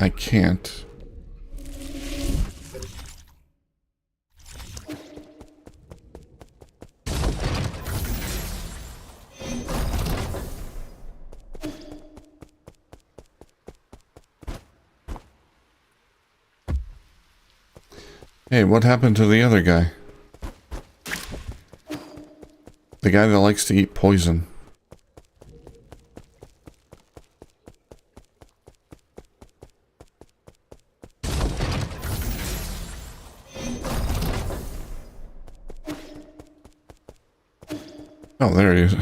I can't. Hey, what happened to the other guy? The guy that likes to eat poison. Oh, there he is.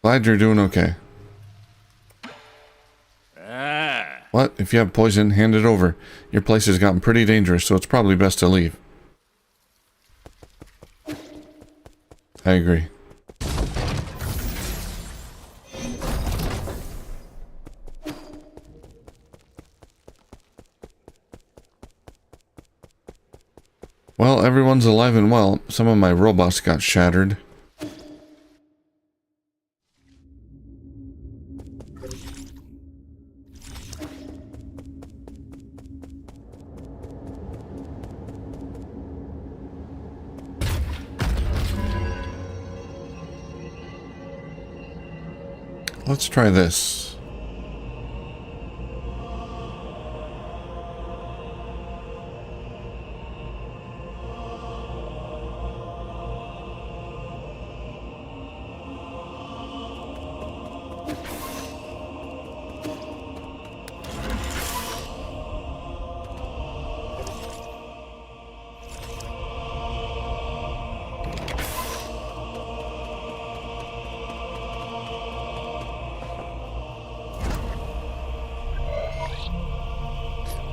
Glad you're doing okay. What? If you have poison, hand it over. Your place has gotten pretty dangerous, so it's probably best to leave. I agree. Well, everyone's alive and well. Some of my robots got shattered. Let's try this.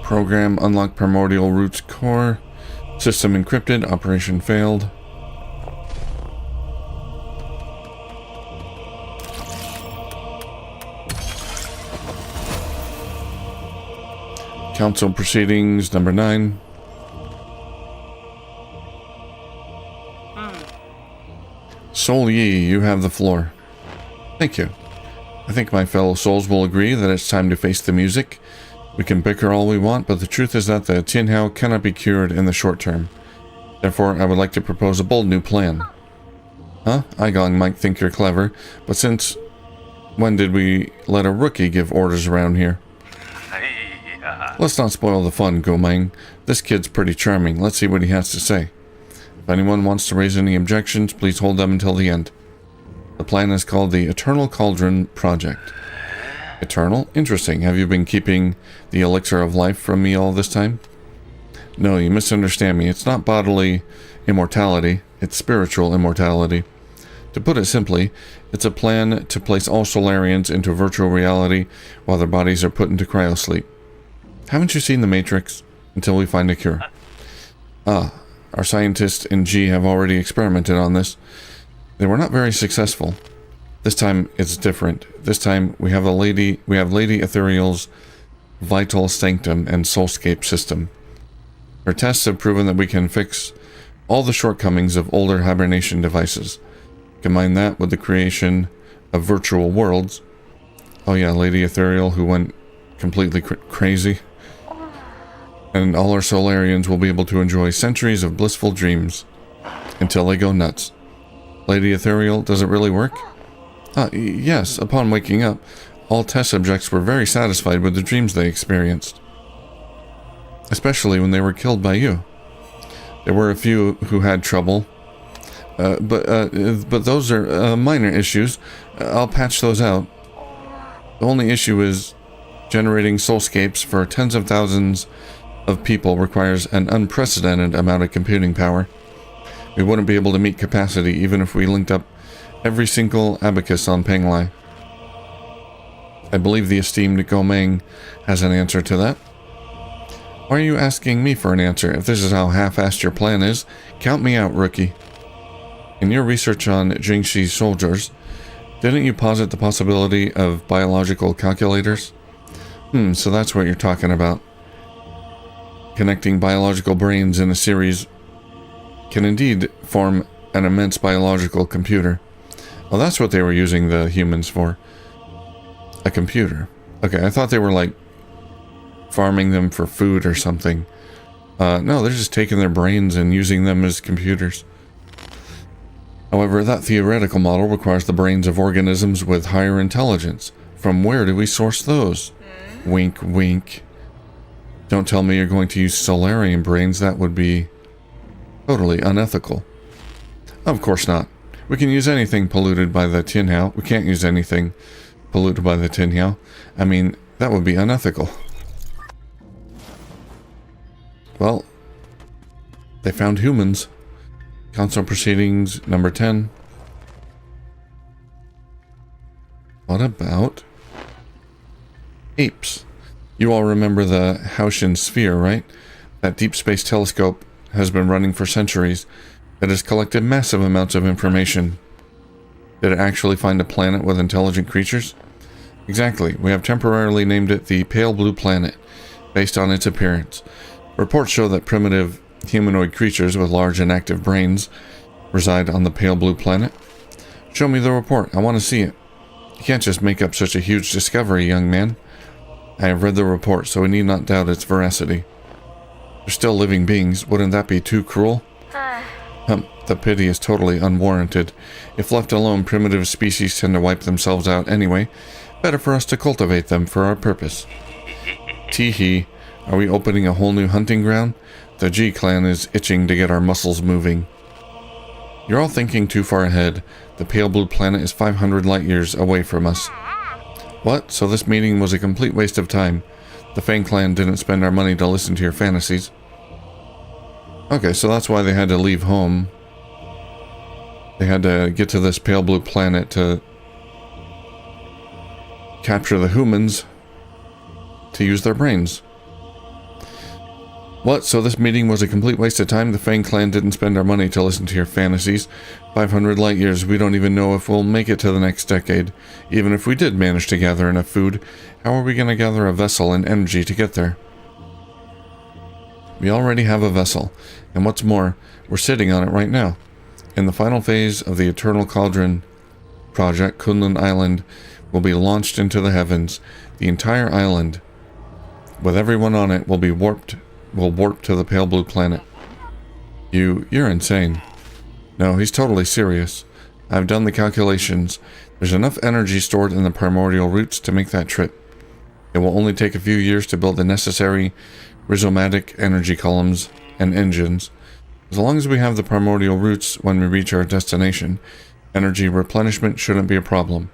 Program unlock primordial roots core. System encrypted. Operation failed. Council proceedings number 9. Soul Yi, you have the floor. Thank you. I think my fellow souls will agree that it's time to face the music. We can bicker all we want, but the truth is that the Tianhao cannot be cured in the short term. Therefore, I would like to propose a bold new plan. Huh? Eigong might think you're clever, but since when did we let a rookie give orders around here? Let's not spoil the fun, Gomeng. This kid's pretty charming. Let's see what he has to say. If anyone wants to raise any objections, please hold them until the end. The plan is called the Eternal Cauldron Project. Eternal? Interesting. Have you been keeping the elixir of life from me all this time? No, you misunderstand me. It's not bodily immortality. It's spiritual immortality. To put it simply, it's a plan to place all Solarians into virtual reality while their bodies are put into cryosleep. Haven't you seen The Matrix? Until we find a cure. Ah, our scientists in G have already experimented on this. They were not very successful. This time it's different. This time we have Lady Ethereal's Vital Sanctum and Soulscape system. Her tests have proven that we can fix all the shortcomings of older hibernation devices. Combine that with the creation of virtual worlds. Oh yeah, Lady Ethereal, who went completely crazy. And all our Solarians will be able to enjoy centuries of blissful dreams until they go nuts. Lady Ethereal, does it really work? Yes, upon waking up, all test subjects were very satisfied with the dreams they experienced. Especially when they were killed by you. There were a few who had trouble, but those are minor issues. I'll patch those out. The only issue is generating soulscapes for tens of thousands of people requires an unprecedented amount of computing power. We wouldn't be able to meet capacity even if we linked up every single abacus on Penglai. I believe the esteemed Gomeng has an answer to that. Why are you asking me for an answer? If this is how half-assed your plan is, count me out, rookie. In your research on Jingxi's soldiers, didn't you posit the possibility of biological calculators? So that's what you're talking about. Connecting biological brains in a series can indeed form an immense biological computer. Well, that's what they were using the humans for. A computer. Okay, I thought they were like farming them for food or something. No, they're just taking their brains and using them as computers. However, that theoretical model requires the brains of organisms with higher intelligence. From where do we source those? Wink, wink. Don't tell me you're going to use Solarian brains. That would be totally unethical. Of course not. We can use anything polluted by the Tianhao. We can't use anything polluted by the Tianhao. I mean, that would be unethical. Well, they found humans. Council proceedings number 10. What about apes? You all remember the Haitian sphere, right? That deep space telescope has been running for centuries. It has collected massive amounts of information. Did it actually find a planet with intelligent creatures? Exactly. We have temporarily named it the Pale Blue Planet, based on its appearance. Reports show that primitive Humanoid creatures with large and active brains reside on the pale blue planet. Show me the report. I want to see it. You can't just make up such a huge discovery, young man. I have read the report, so we need not doubt its veracity. They're still living beings. Wouldn't that be too cruel? The pity is totally unwarranted. If left alone, primitive species tend to wipe themselves out anyway. Better for us to cultivate them for our purpose. Tee-hee. Are we opening a whole new hunting ground? The G-clan is itching to get our muscles moving. You're all thinking too far ahead. The pale blue planet is 500 light years away from us. What? So this meeting was a complete waste of time. The Fang clan didn't spend our money to listen to your fantasies. Okay, so that's why they had to leave home. They had to get to this pale blue planet to capture the humans to use their brains. What? So this meeting was a complete waste of time? The Fang clan didn't spend our money to listen to your fantasies. 500 light years, we don't even know if we'll make it to the next decade. Even if we did manage to gather enough food, how are we going to gather a vessel and energy to get there? We already have a vessel, and what's more, we're sitting on it right now. In the final phase of the Eternal Cauldron project, Kunlun Island will be launched into the heavens. The entire island, with everyone on it, will warp to the pale blue planet. You're insane. No, he's totally serious. I've done the calculations. There's enough energy stored in the primordial roots to make that trip. It will only take a few years to build the necessary rhizomatic energy columns and engines. As long as we have the primordial roots when we reach our destination, energy replenishment shouldn't be a problem.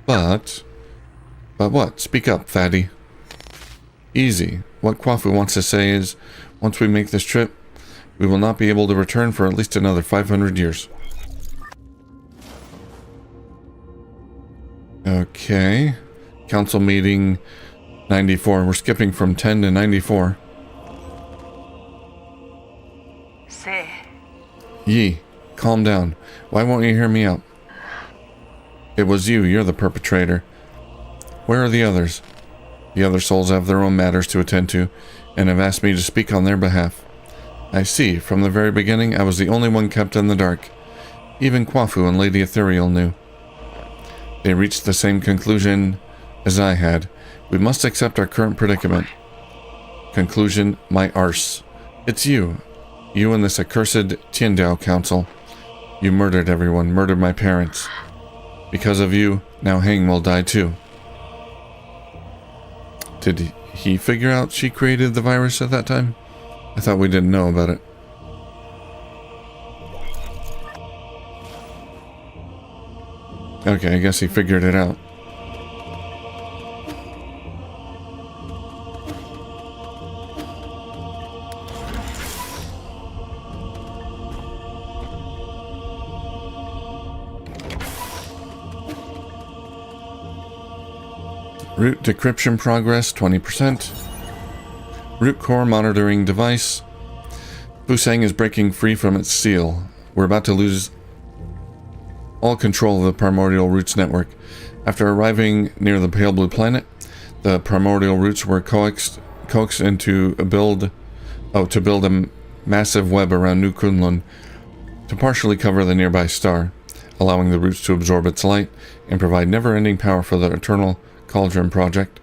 But what? Speak up, fatty. Easy. What Kwafu wants to say is, once we make this trip, we will not be able to return for at least another 500 years. Okay. Council meeting 94. We're skipping from 10 to 94. Say. Yi, calm down. Why won't you hear me out? It was you. You're the perpetrator. Where are the others? The other souls have their own matters to attend to, and have asked me to speak on their behalf. I see. From the very beginning, I was the only one kept in the dark. Even Kwafu and Lady Ethereal knew. They reached the same conclusion as I had. We must accept our current predicament. Conclusion, my arse. It's you. You and this accursed Tiandao Council. You murdered everyone, murdered my parents. Because of you, now Hang will die too. Did he figure out she created the virus at that time? I thought we didn't know about it. Okay, I guess he figured it out. Root decryption progress, 20%. Root core monitoring device. Fusang is breaking free from its seal. We're about to lose all control of the primordial roots network. After arriving near the pale blue planet, the primordial roots were coaxed into to build a massive web around New Kunlun to partially cover the nearby star, allowing the roots to absorb its light and provide never-ending power for the Eternal Cauldron project.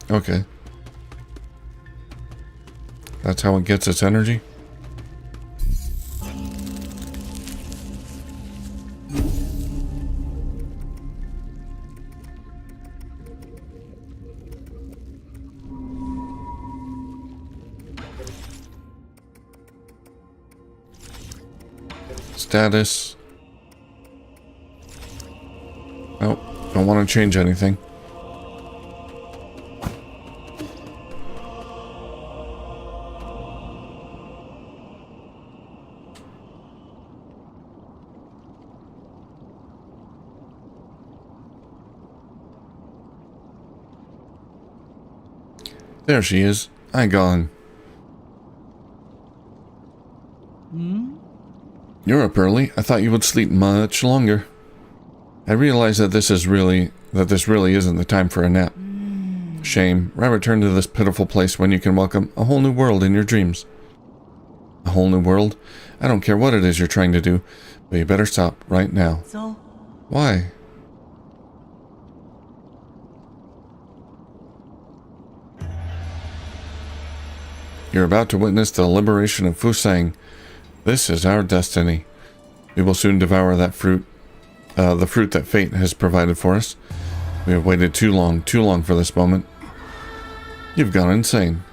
Okay. That's how it gets its energy? Status. Oh, don't want to change anything. There she is, Eigong. You're up early. I thought you would sleep much longer. I realize that this really isn't the time for a nap. Shame. Why return to this pitiful place when you can welcome a whole new world in your dreams? A whole new world? I don't care what it is you're trying to do, but you better stop right now. So, Why? You're about to witness the liberation of Fusang. This is our destiny. We will soon devour that fruit, the fruit that fate has provided for us. We have waited too long for this moment. You've gone insane.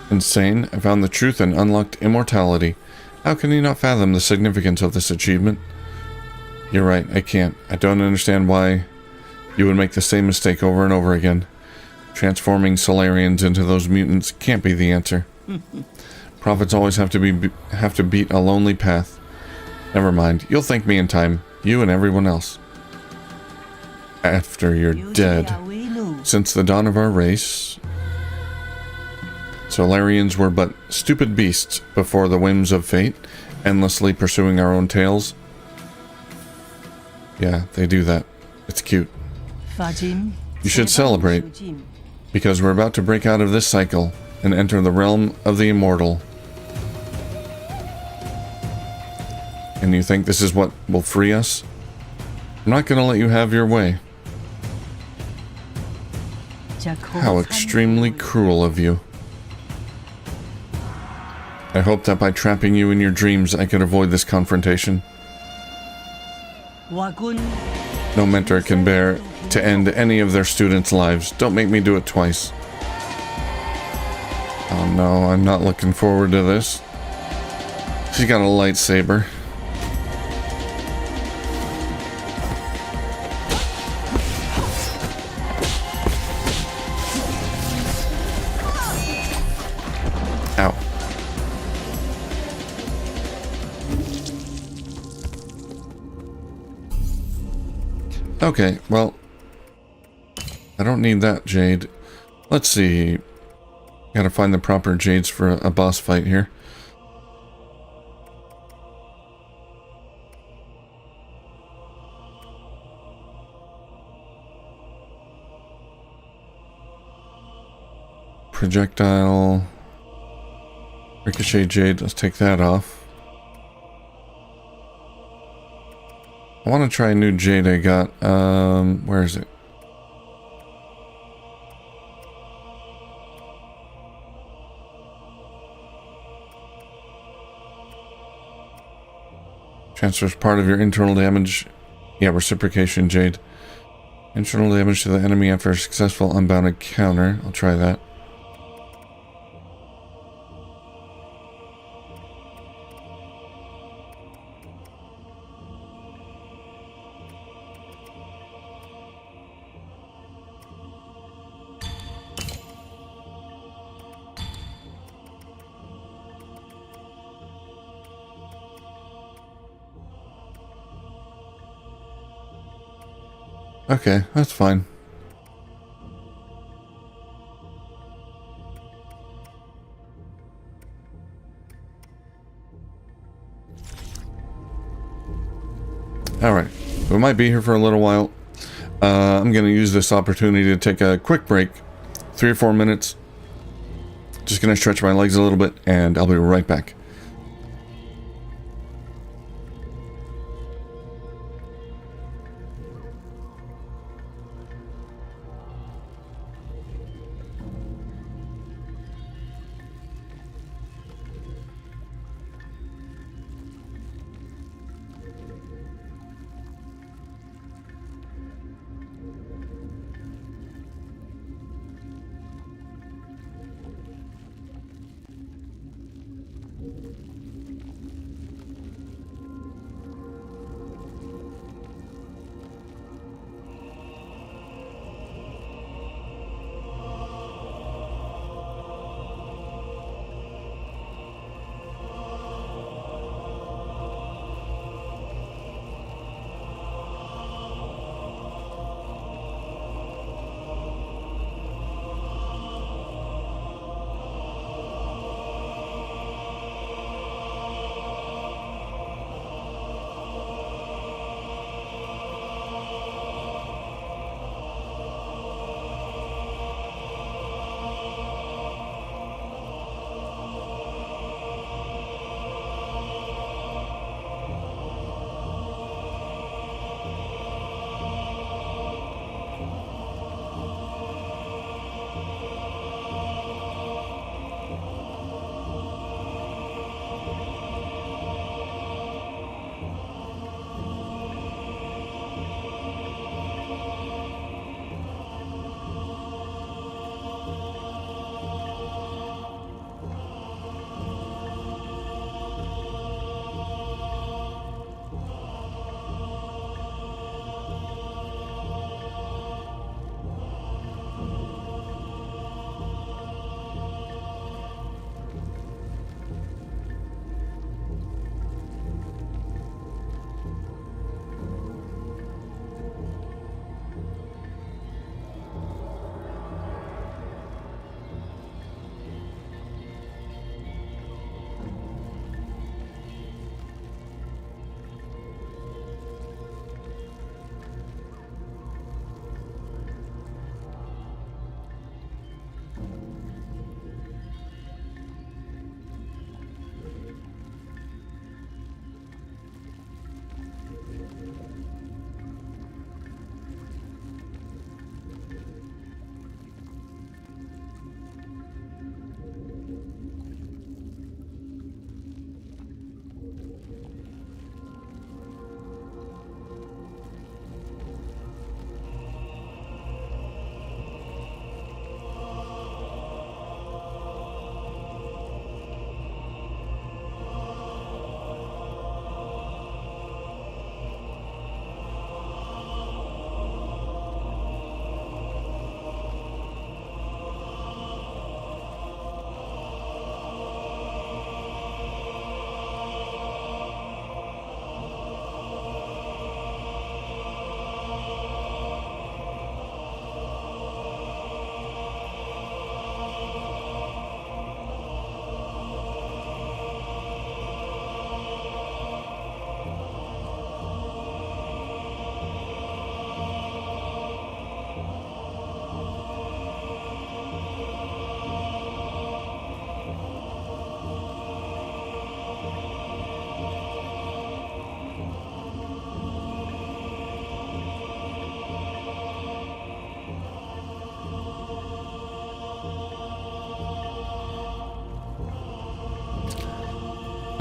Insane? I found the truth and unlocked immortality. How can you not fathom the significance of this achievement? You're right, I can't. I don't understand why you would make the same mistake over and over again. Transforming Solarians into those mutants can't be the answer. Prophets always have to beat a lonely path. Never mind, you'll thank me in time. You and everyone else. After you're dead. Since the dawn of our race, Solarians were but stupid beasts before the whims of fate, endlessly pursuing our own tails. Yeah, they do that. It's cute. You should celebrate, because we're about to break out of this cycle and enter the realm of the immortal. And you think this is what will free us? I'm not going to let you have your way. How extremely cruel of you. I hope that by trapping you in your dreams I could avoid this confrontation. No mentor can bear to end any of their students' lives. Don't make me do it twice. Oh no, I'm not looking forward to this. She's got a lightsaber. Ow. Okay, well, I don't need that jade. Let's see. Gotta find the proper jades for a boss fight here. Projectile. Ricochet jade, let's take that off. I want to try a new jade I got. Where is it? Transfers part of your internal damage. Yeah, reciprocation jade. Internal damage to the enemy after a successful unbounded counter. I'll try that. Okay, that's fine. Alright, we might be here for a little while. I'm going to use this opportunity to take a quick break. 3 or 4 minutes. Just going to stretch my legs a little bit, and I'll be right back.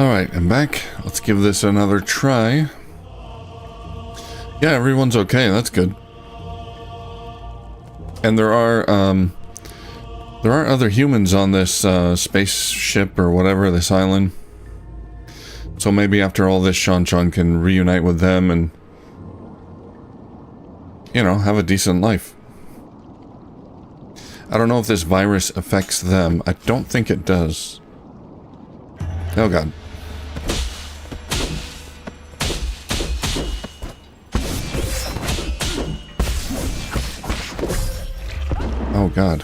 Alright, I'm back. Let's give this another try. Yeah, everyone's okay. That's good. And there are other humans on this spaceship or whatever, this island. So maybe after all this, Shan-chan can reunite with them and, you know, have a decent life. I don't know if this virus affects them. I don't think it does. Oh god. Oh god.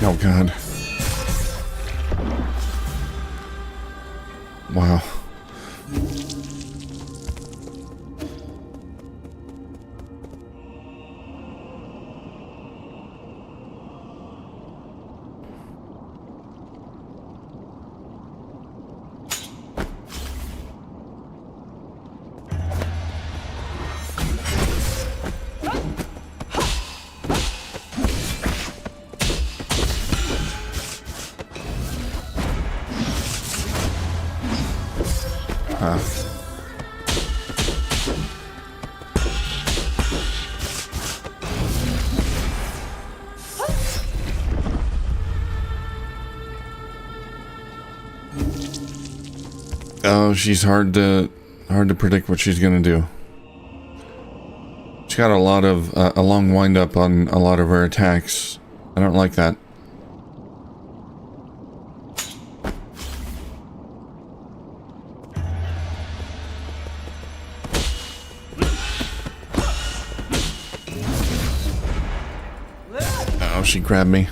Oh god. Wow. Oh, she's hard to predict what she's gonna do. She's got a lot of a long wind up on a lot of her attacks. I don't like that. Oh, she grabbed me.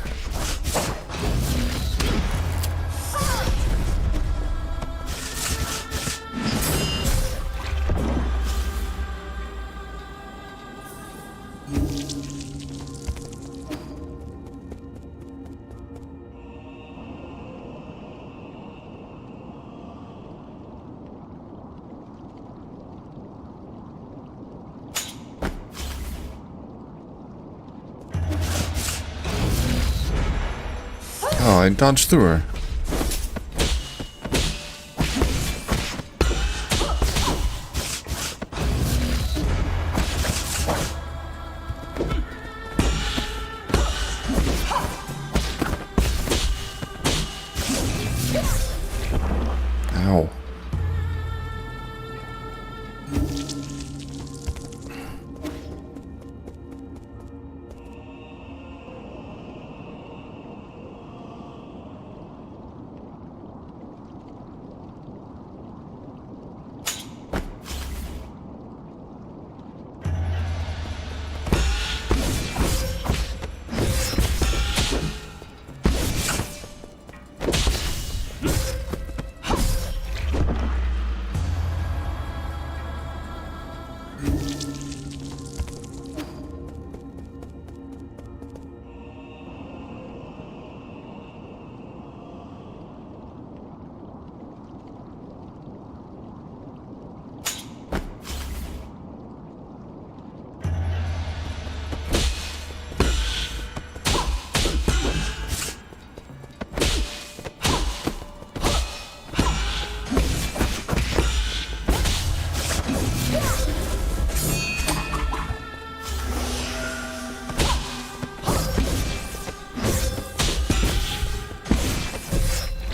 Oh, I dodged through her. Ow.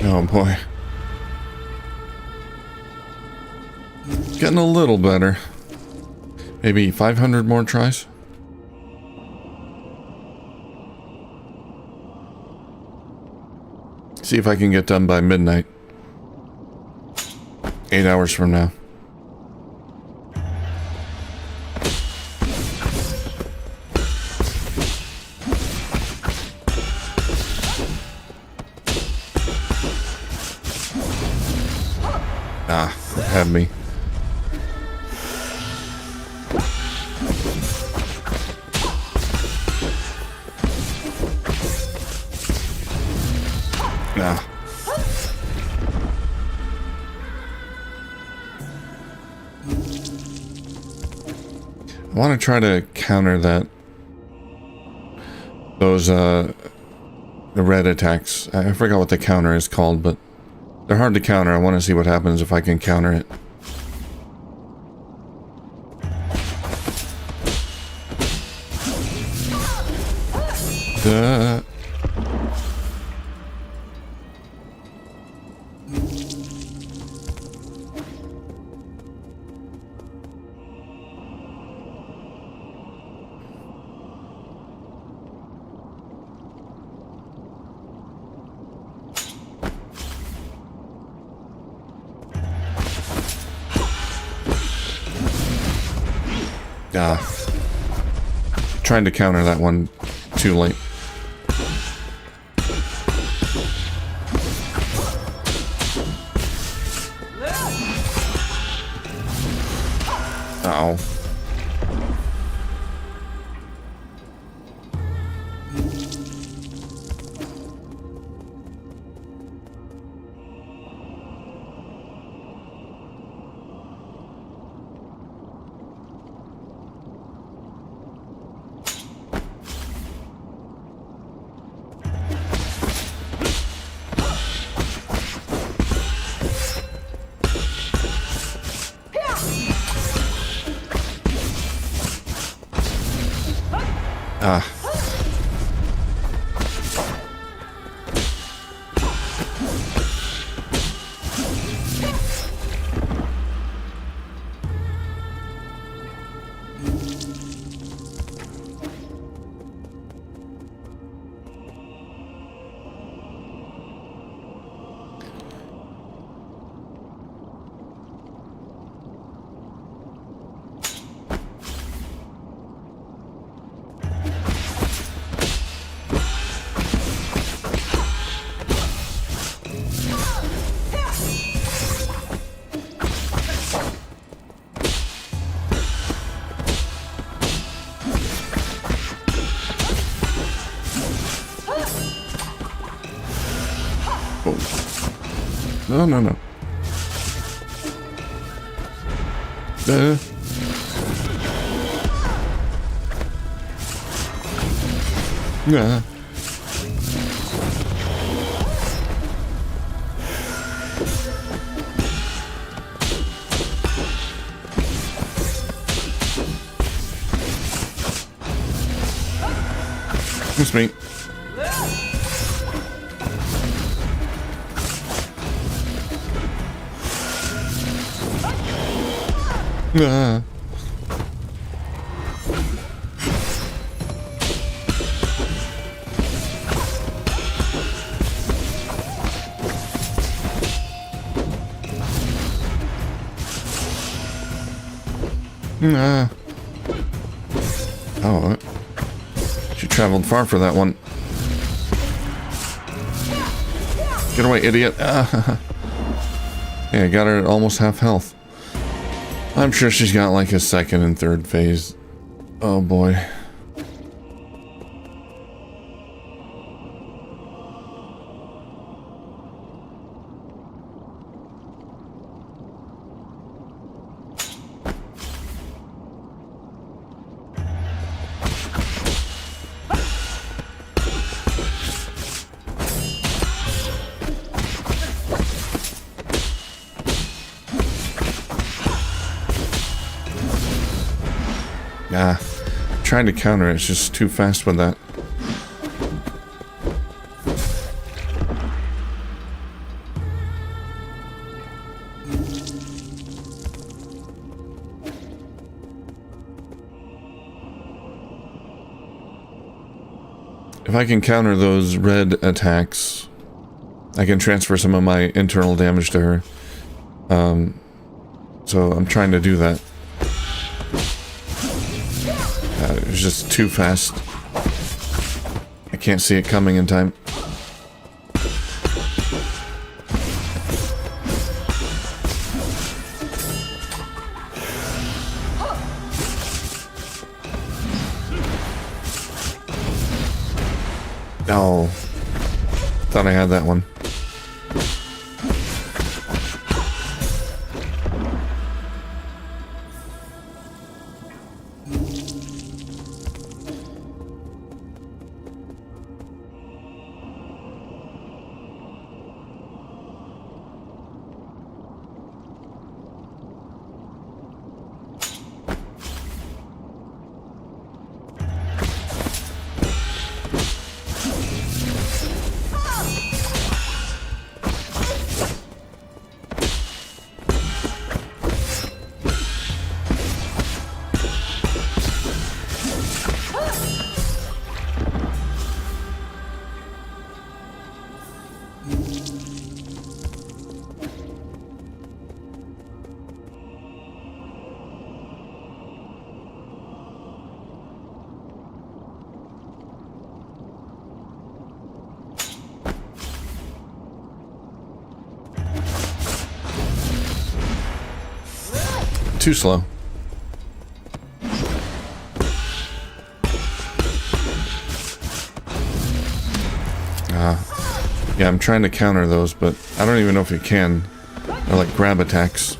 Oh boy. Getting a little better. Maybe 500 more tries? See if I can get done by midnight. 8 hours from now. me. Ah. I want to try to counter those the red attacks. I forgot what the counter is called, but they're hard to counter. I want to see what happens if I can counter it. Duh. Trying to counter that one too late. Uh-oh. Ah. No, no, no. Yeah. It's me. Ah. Ah. Oh, she traveled far for that one. Get away, idiot. Ah. Yeah, I got her at almost half health. I'm sure she's got like a second and third phase. Oh boy. Ah, trying to counter it, it's just too fast with that. If I can counter those red attacks, I can transfer some of my internal damage to her. So I'm trying to do that. It was just too fast. I can't see it coming in time. Oh. Thought I had that one. Too slow. Yeah, I'm trying to counter those, but I don't even know if you can. They're like grab attacks.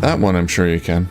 That one I'm sure you can.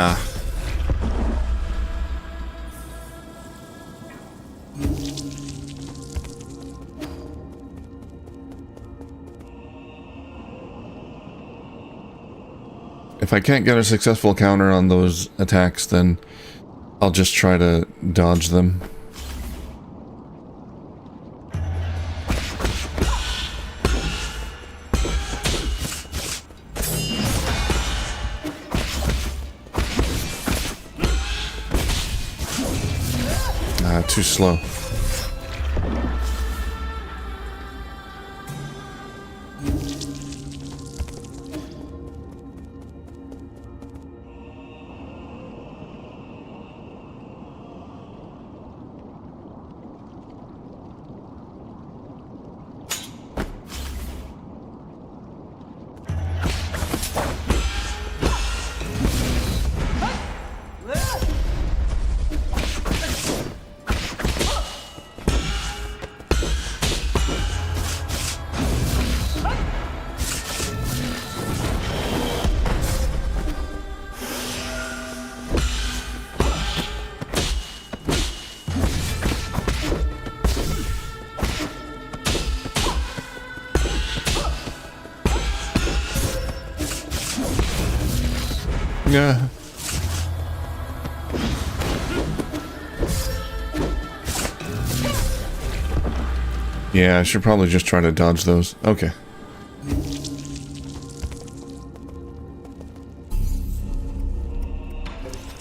Ah. If I can't get a successful counter on those attacks, then I'll just try to dodge them. Too slow. Yeah. Yeah, I should probably just try to dodge those. Okay.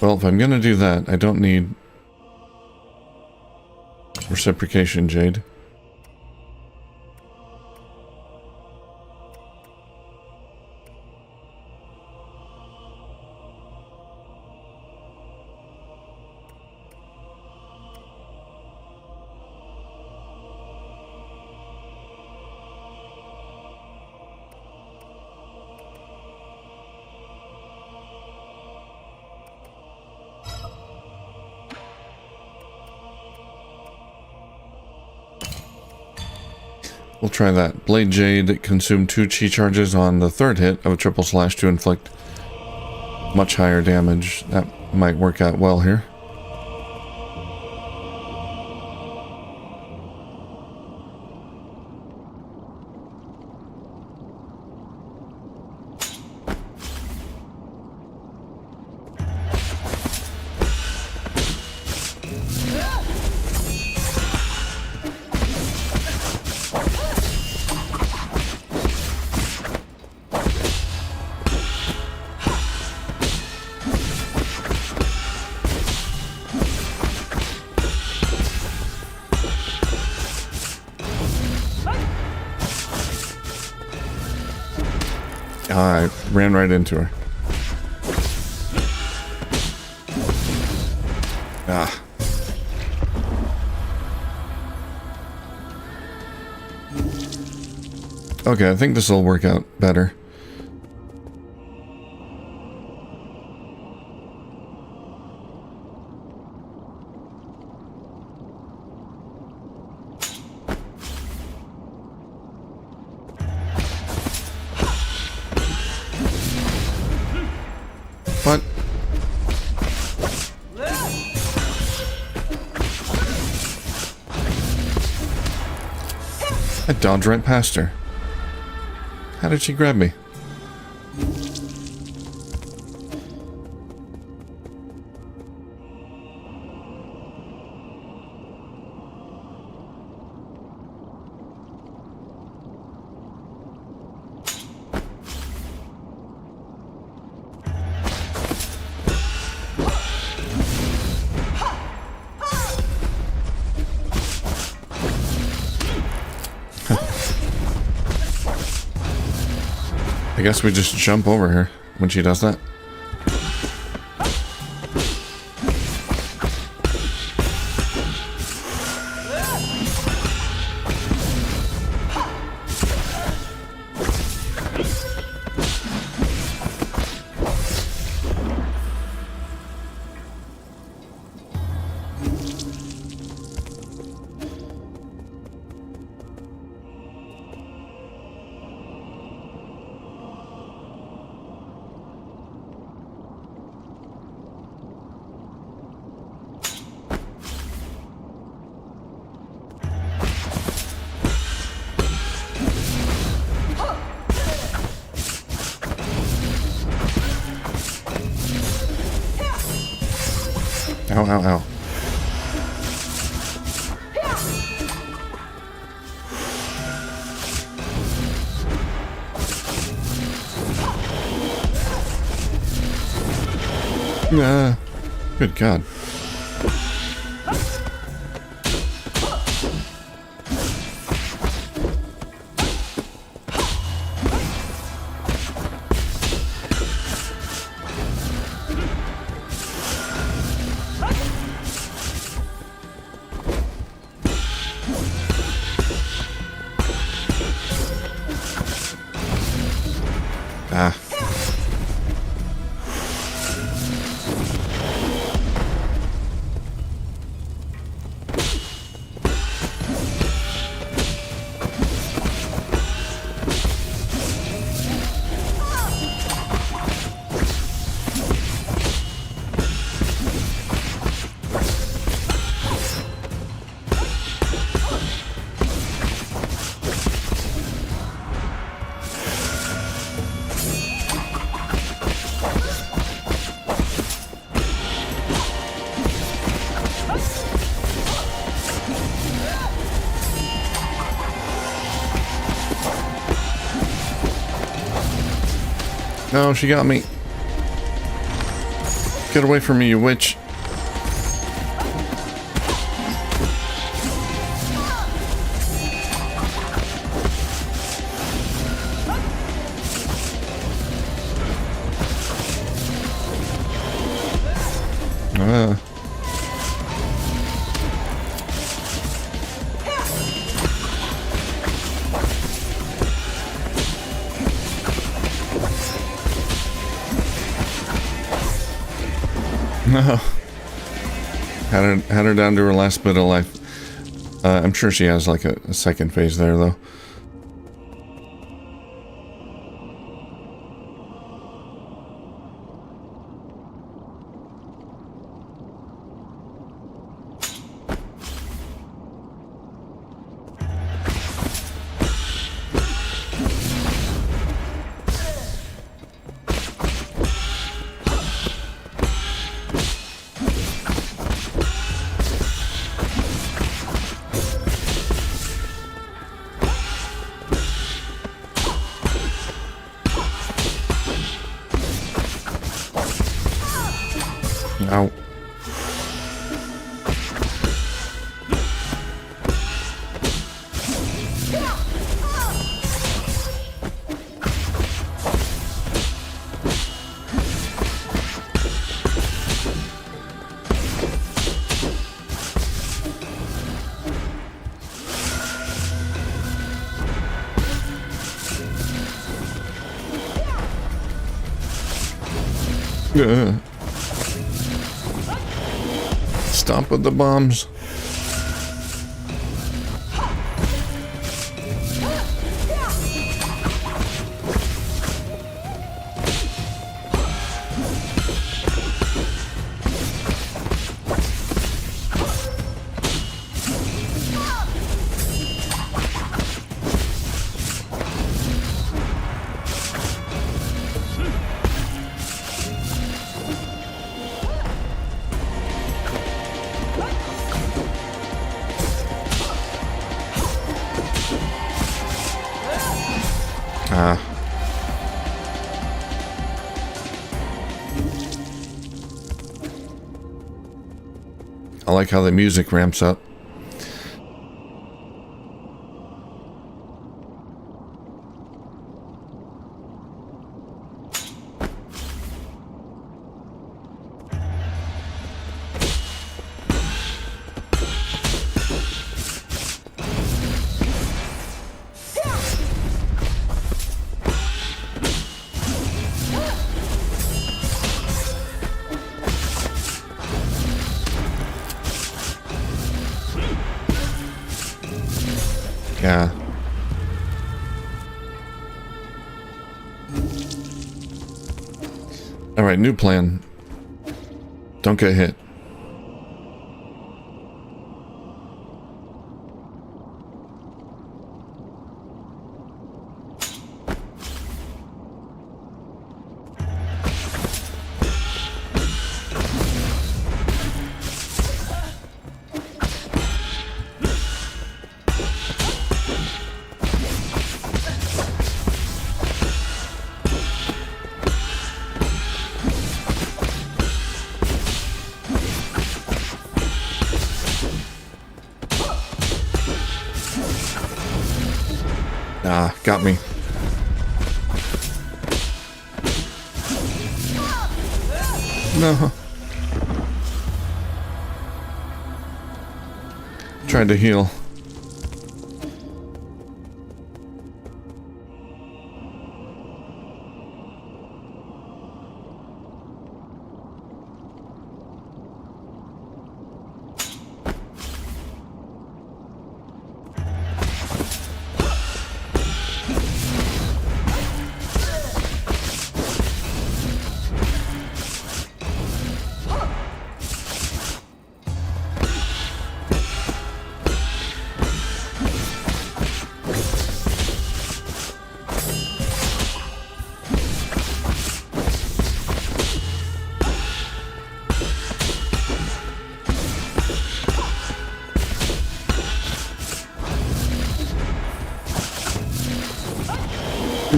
Well, if I'm gonna do that, I don't need reciprocation jade. We'll try that. Blade Jade consumed 2 chi charges on the 3rd hit of a triple slash to inflict much higher damage. That might work out well here. I ran right into her. Ah. Okay, I think this will work out better. What? I dodged right past her. How did she grab me? I guess we just jump over her when she does that. Ow, ow, ow. Good God. Ah. No, she got me. Get away from me, you witch. No. Had her down to her last bit of life. I'm sure she has like a second phase there, though. Ow. Stop with the bombs. I like how the music ramps up. Yeah. Alright, new plan. Don't get hit. Ah, got me. No. Tried to heal.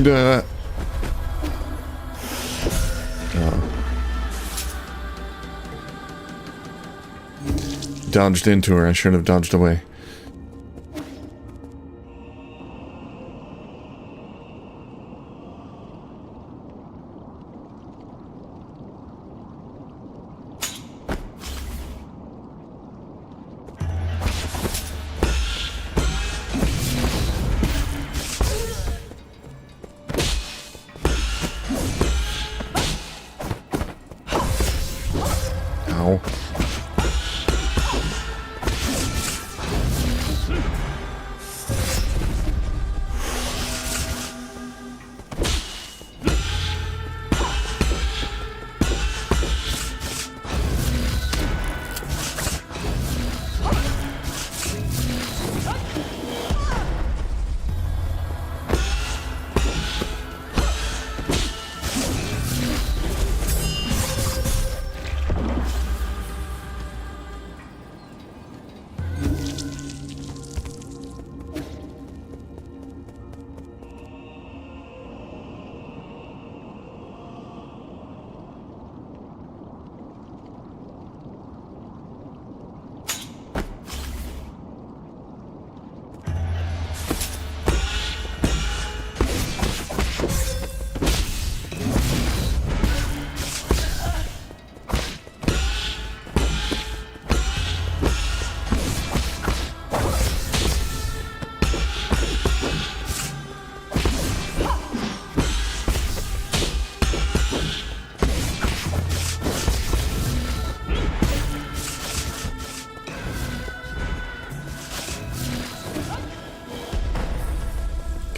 Duh. Dodged into her. I should have dodged away. Ow.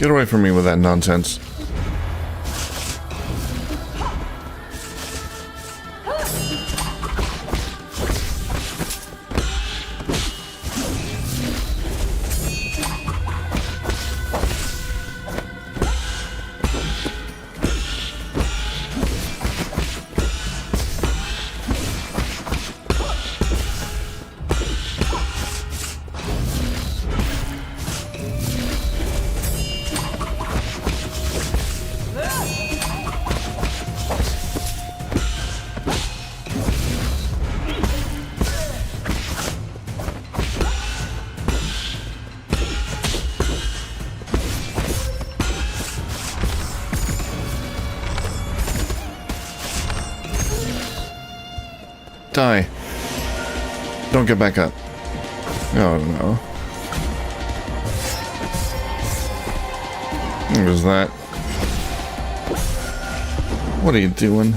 Get away from me with that nonsense. Die. Don't get back up. Oh no. What was that? What are you doing?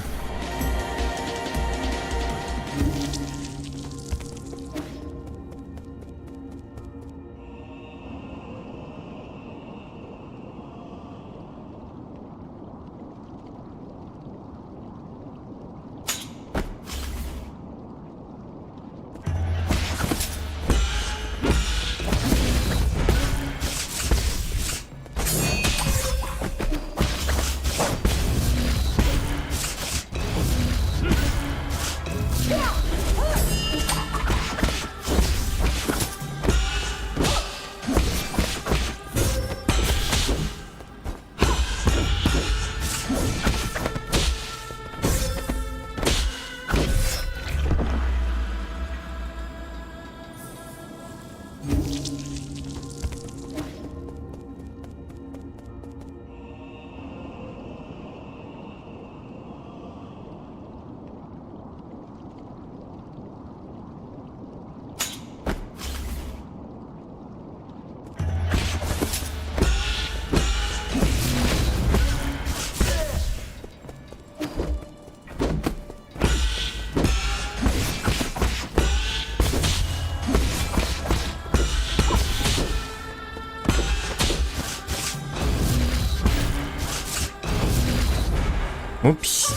Oops.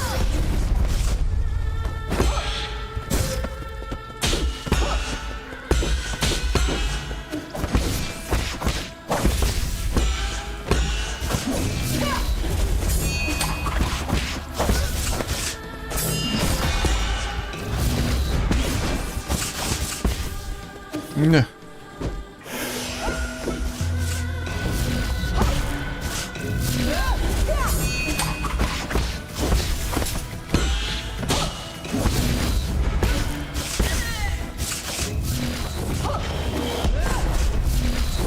Nah.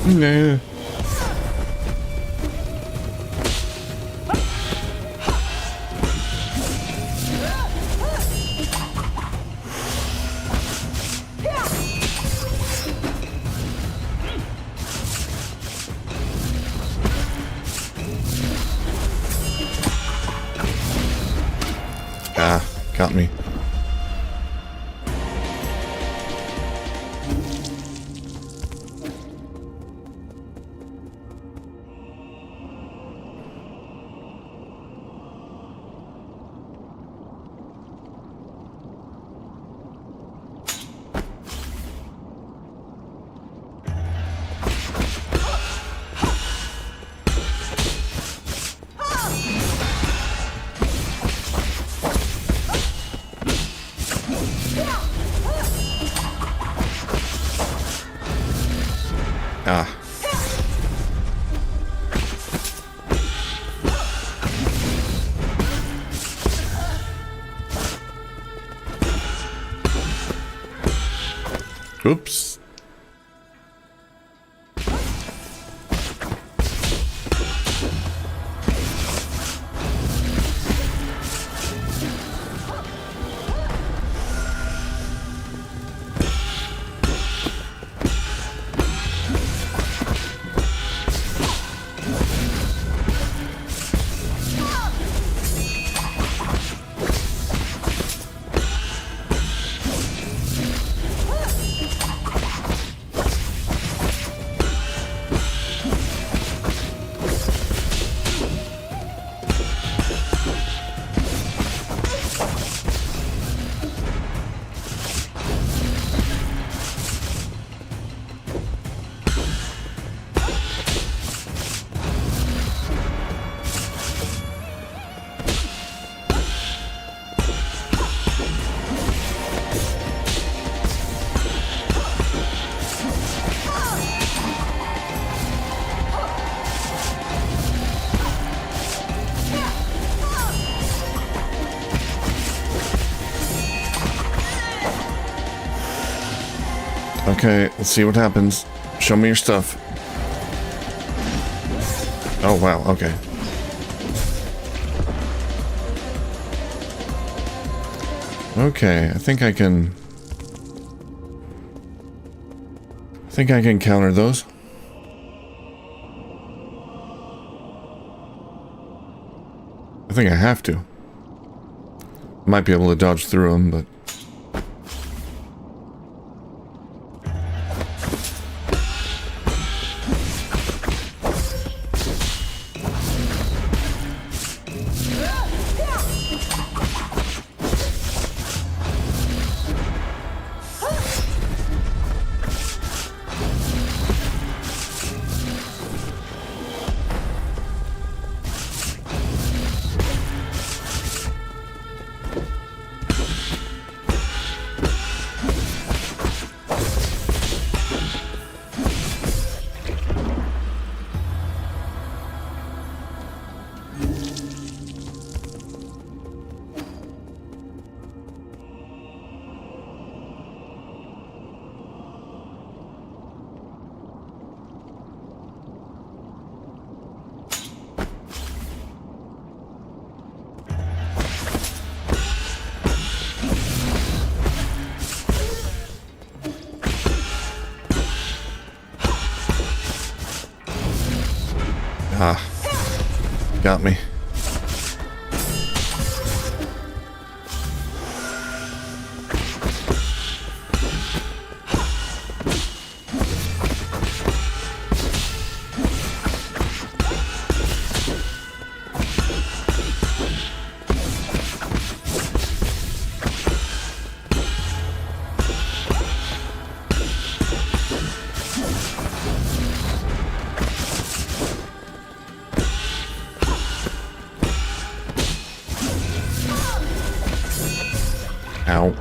Nah. Ah, got me. Ah. Oops. Okay, let's see what happens. Show me your stuff. Oh, wow, okay. Okay, I think I can counter those. I think I have to. Might be able to dodge through them, but... Ah, got me. Ow.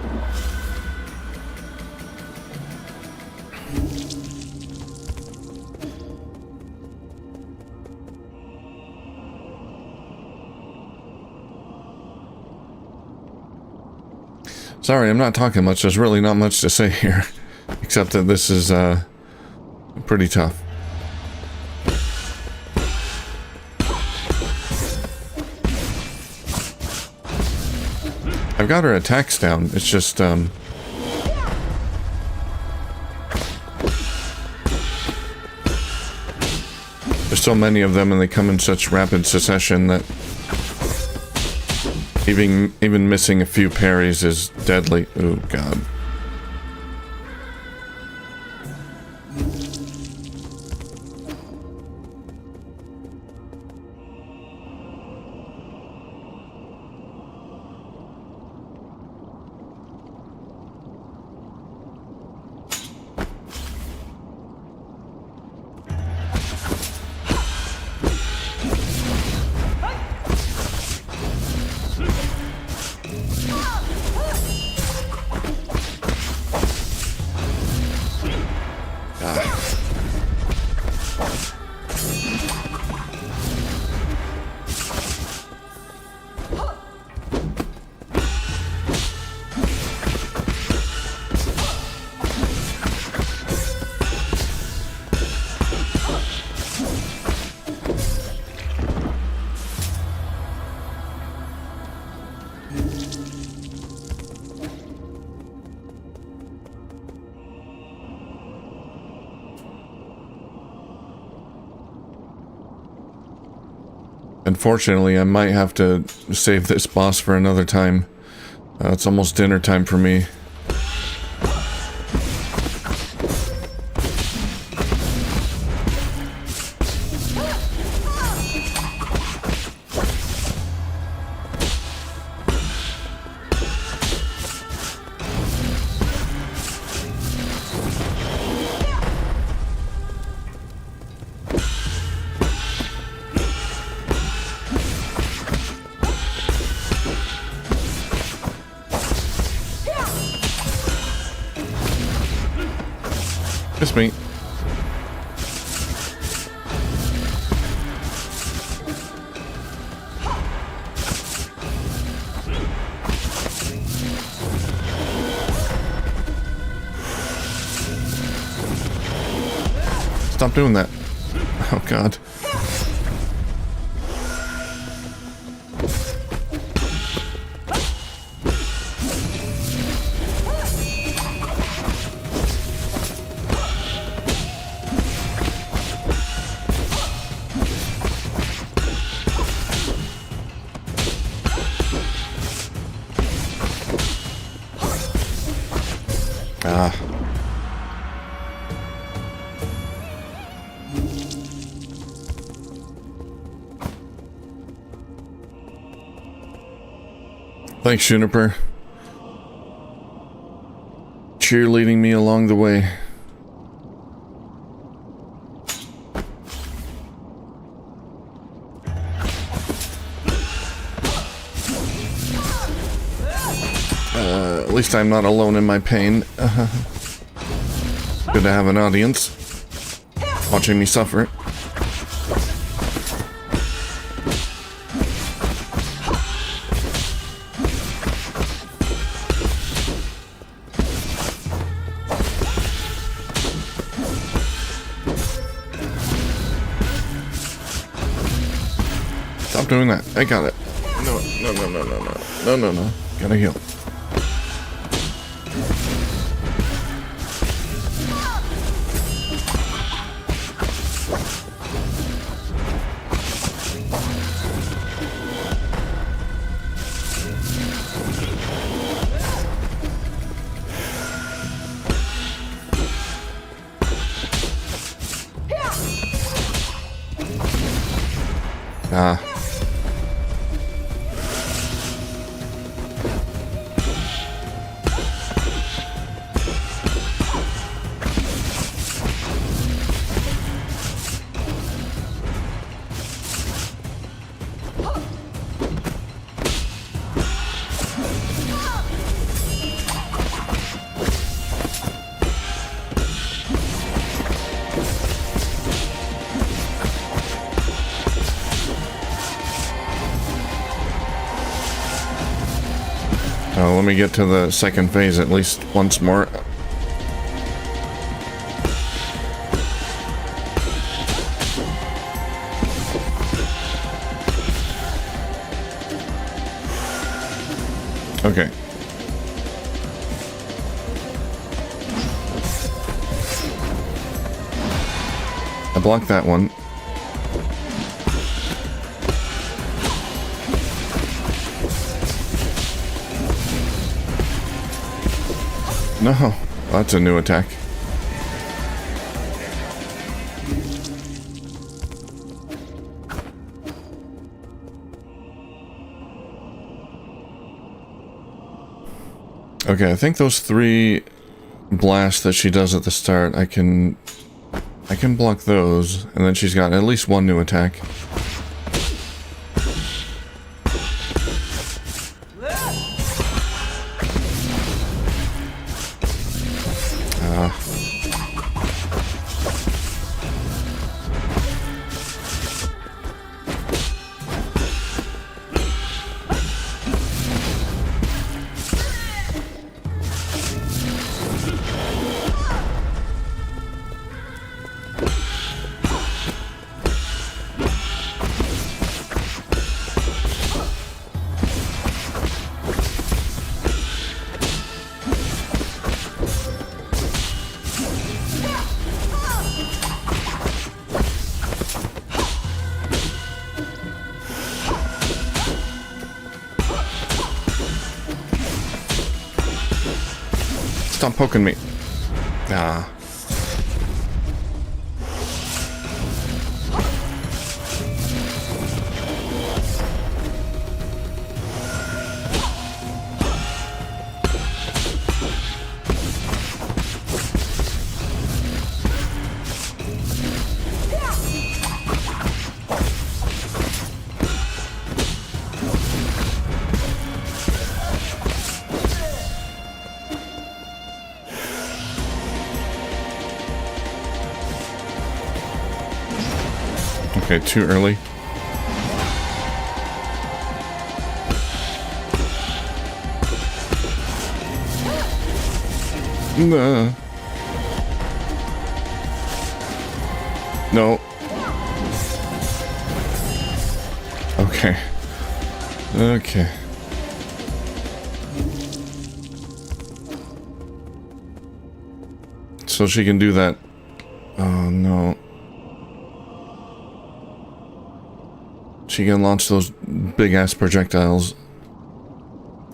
Sorry, I'm not talking much. There's really not much to say here. Except that this is, pretty tough. I've got her attacks down. It's just, there's so many of them and they come in such rapid succession that even missing a few parries is deadly. Oh, God. Unfortunately, I might have to save this boss for another time. It's almost dinner time for me. Just me. Stop doing that. Oh, God. Ah. Thanks, Juniper. Cheerleading me along the way. At least I'm not alone in my pain. Good to have an audience watching me suffer. Stop doing that. I got it. No. Gotta heal. Ah. Let me get to the second phase at least once more. Okay. I blocked that one. No, that's a new attack. Okay, I think those 3 blasts that she does at the start, I can block those, and then she's got at least 1 new attack. Stop poking me. Ah. Okay, too early. No. Okay. Okay. So she can do that. Oh, no. She can launch those big-ass projectiles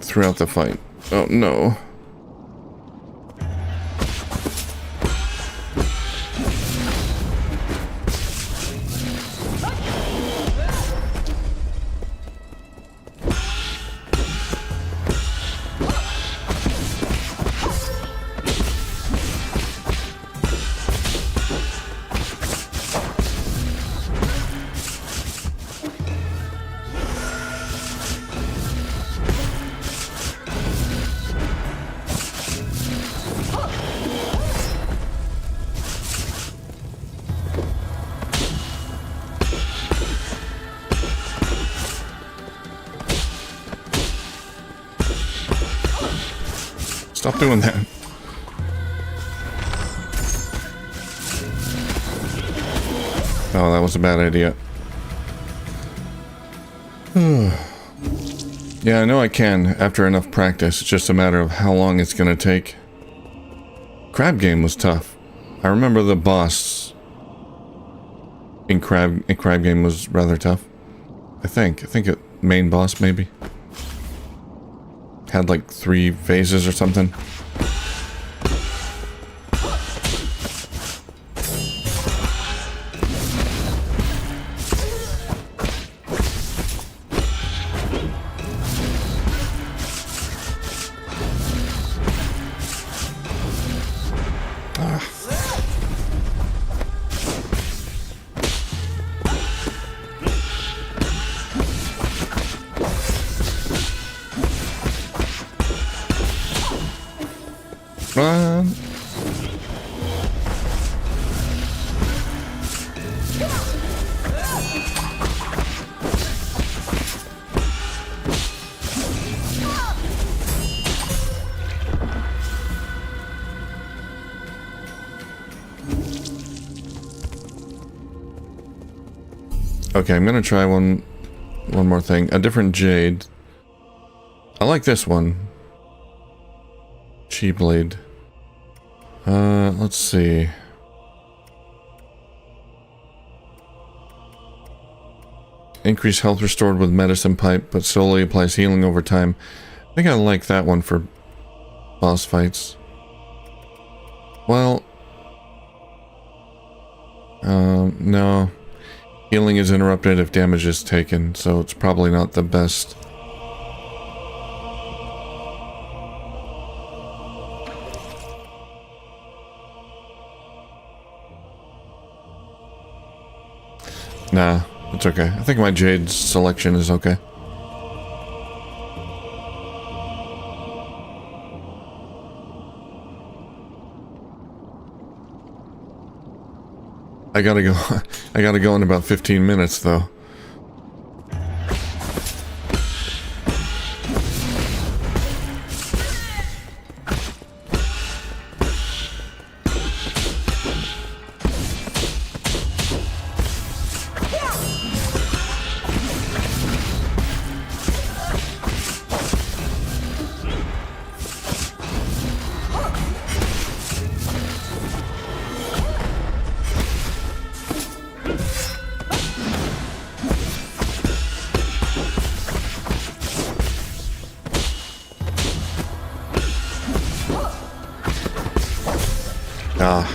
throughout the fight. Oh, no. Stop doing that. Oh, that was a bad idea. Yeah, I know I can after enough practice. It's just a matter of how long it's gonna take. Crab game was tough. I remember the boss in crab game was rather tough. I think it main boss maybe. Had like 3 phases or something. Run! Okay, I'm gonna try one more thing. A different jade. I like this one. Chi blade. Let's see. Increase health restored with medicine pipe, but solely applies healing over time. I think I like that one for boss fights. Well, no. Healing is interrupted if damage is taken, so it's probably not the best. Nah, it's okay. I think my Jade selection is okay. I gotta go. I gotta go in about 15 minutes, though. Ah.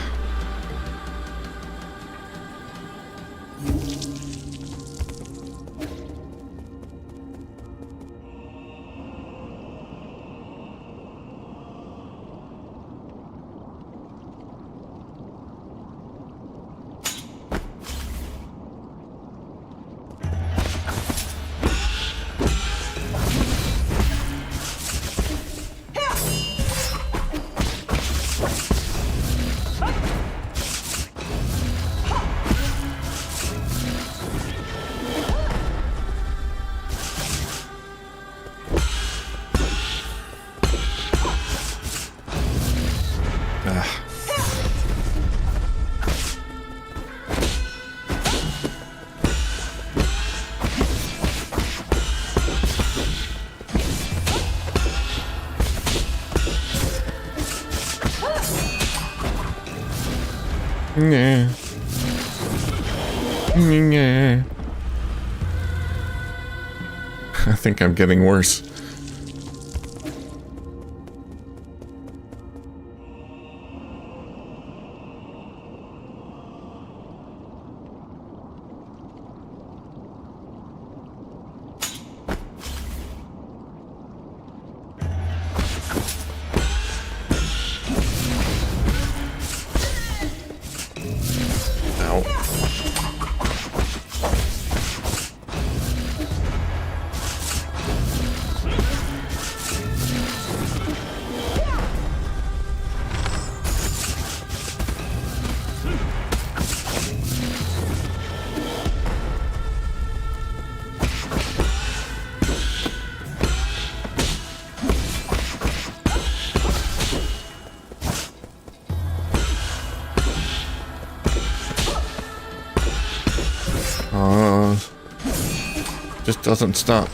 Nah. Nah. I think I'm getting worse. Just doesn't stop.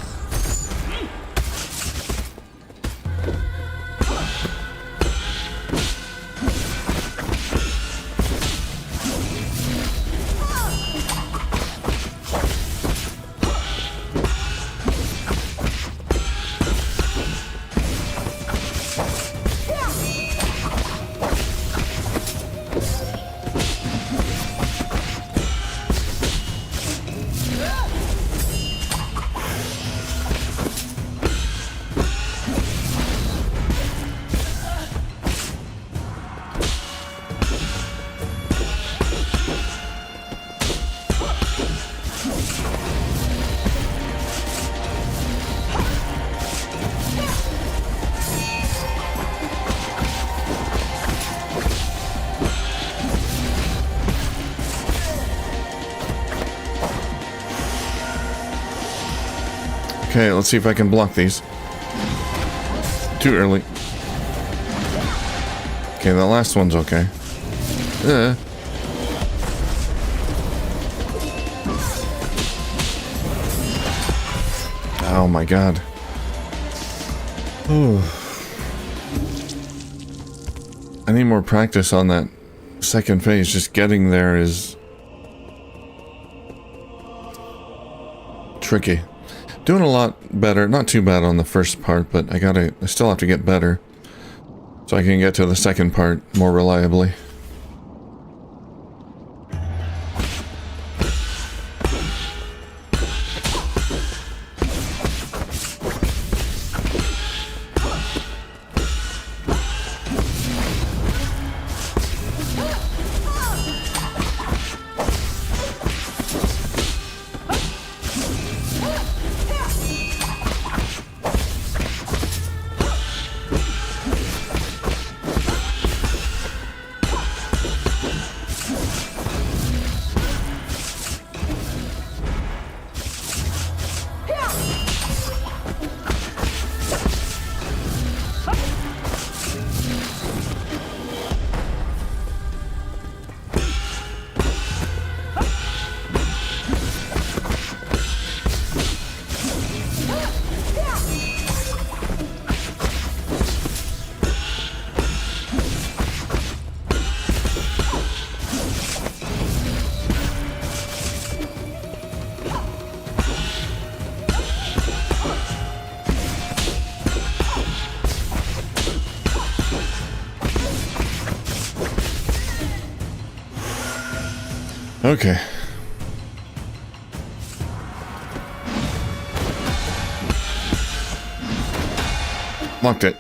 Okay, let's see if I can block these. Too early. Okay, the last one's okay. Oh my god. Ooh. I need more practice on that second phase. Just getting there is tricky. Doing a lot better, not too bad on the first part, but I still have to get better so I can get to the second part more reliably. Okay. Locked it.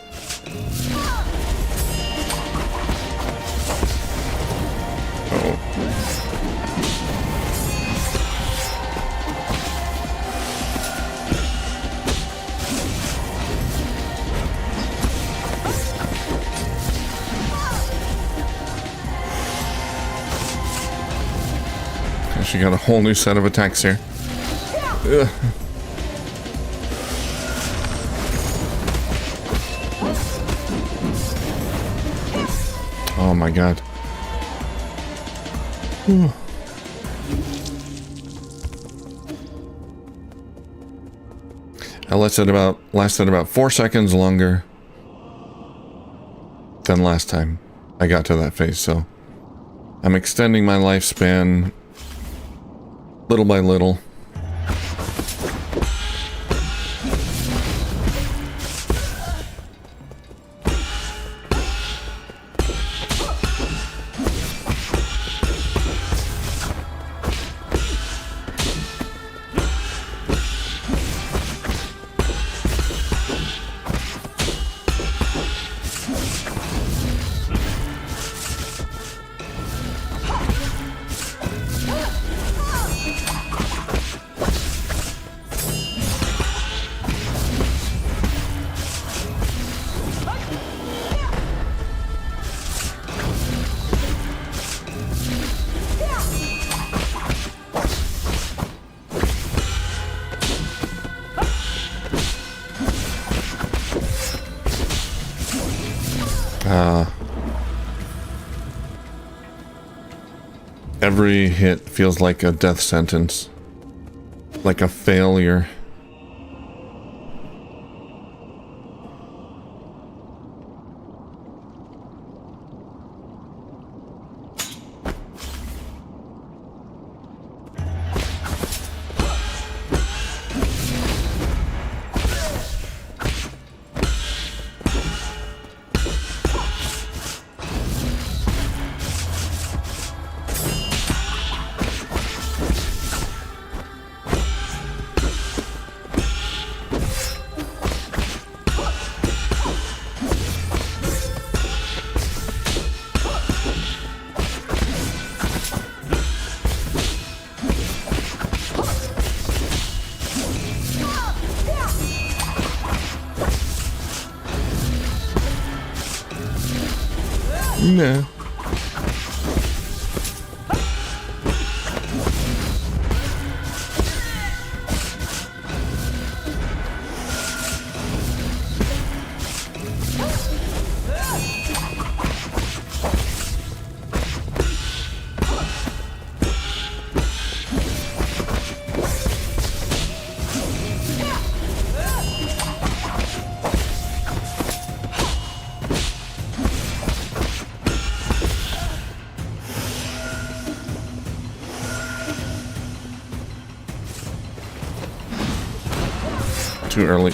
Uh-oh. She got a whole new set of attacks here. Ugh. Oh my god. Whew. I lasted about 4 seconds longer than last time I got to that phase, so I'm extending my lifespan little by little. Every hit feels like a death sentence. Like a failure. No. Too early.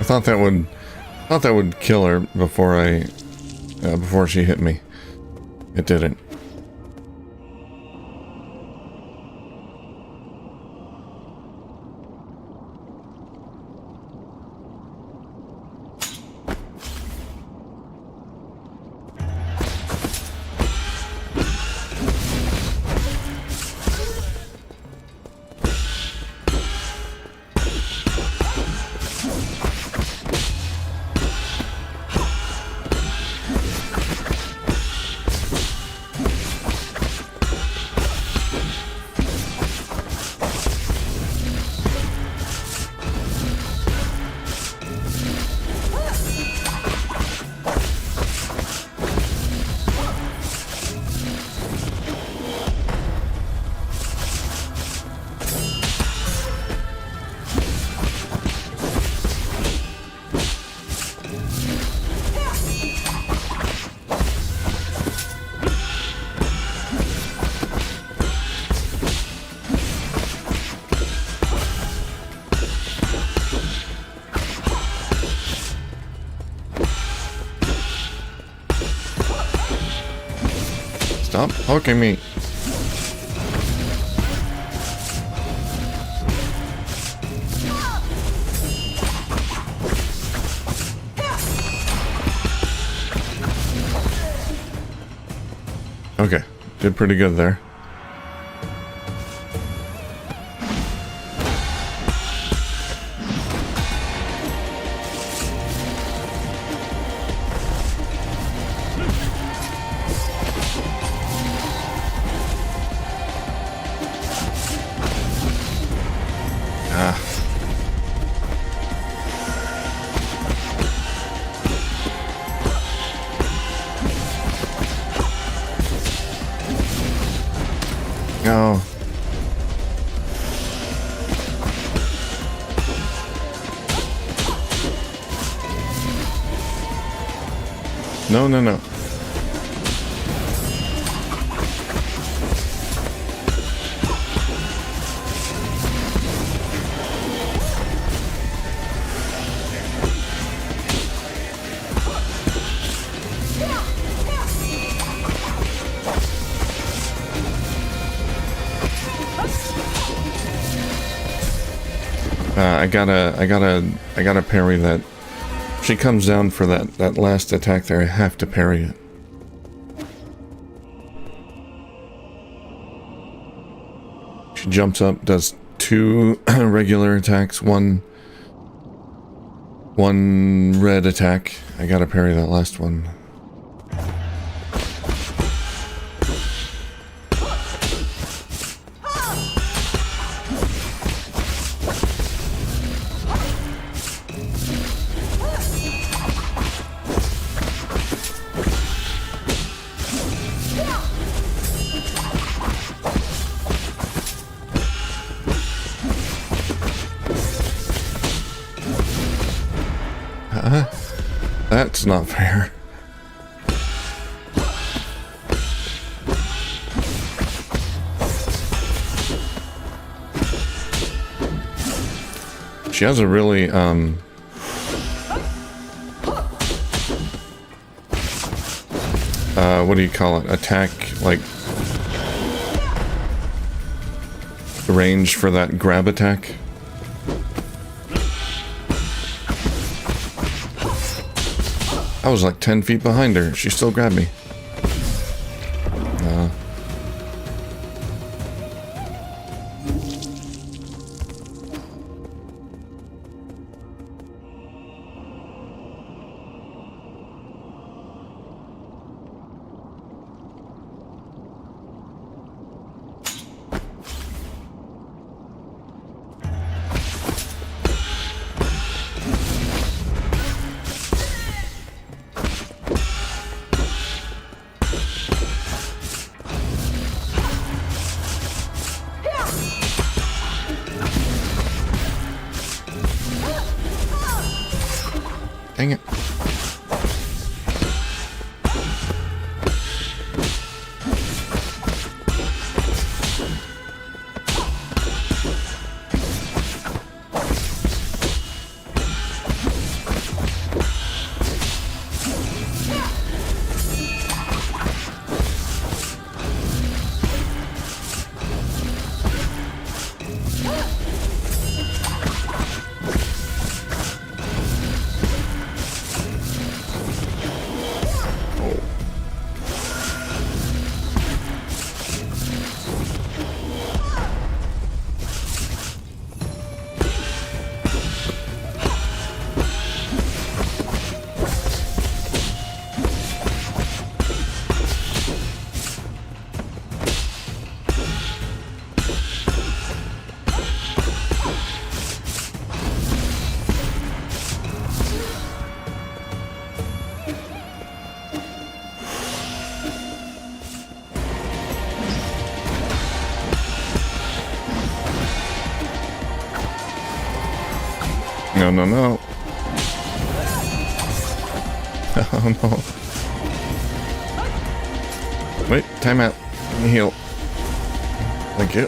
I thought that would kill her before she hit me. It didn't. Stop poking me. Okay, did pretty good there. Oh. No, no, no. I gotta parry that. If she comes down for that last attack there, I have to parry it. She jumps up, does 2 regular attacks, one red attack. I gotta parry that last one. That's not fair. She has a really, what do you call it? Attack, like, range for that grab attack. I was like 10 feet behind her. She still grabbed me. Dang it. No, no, no. Oh, no. Wait, time out. Let me heal. Thank you.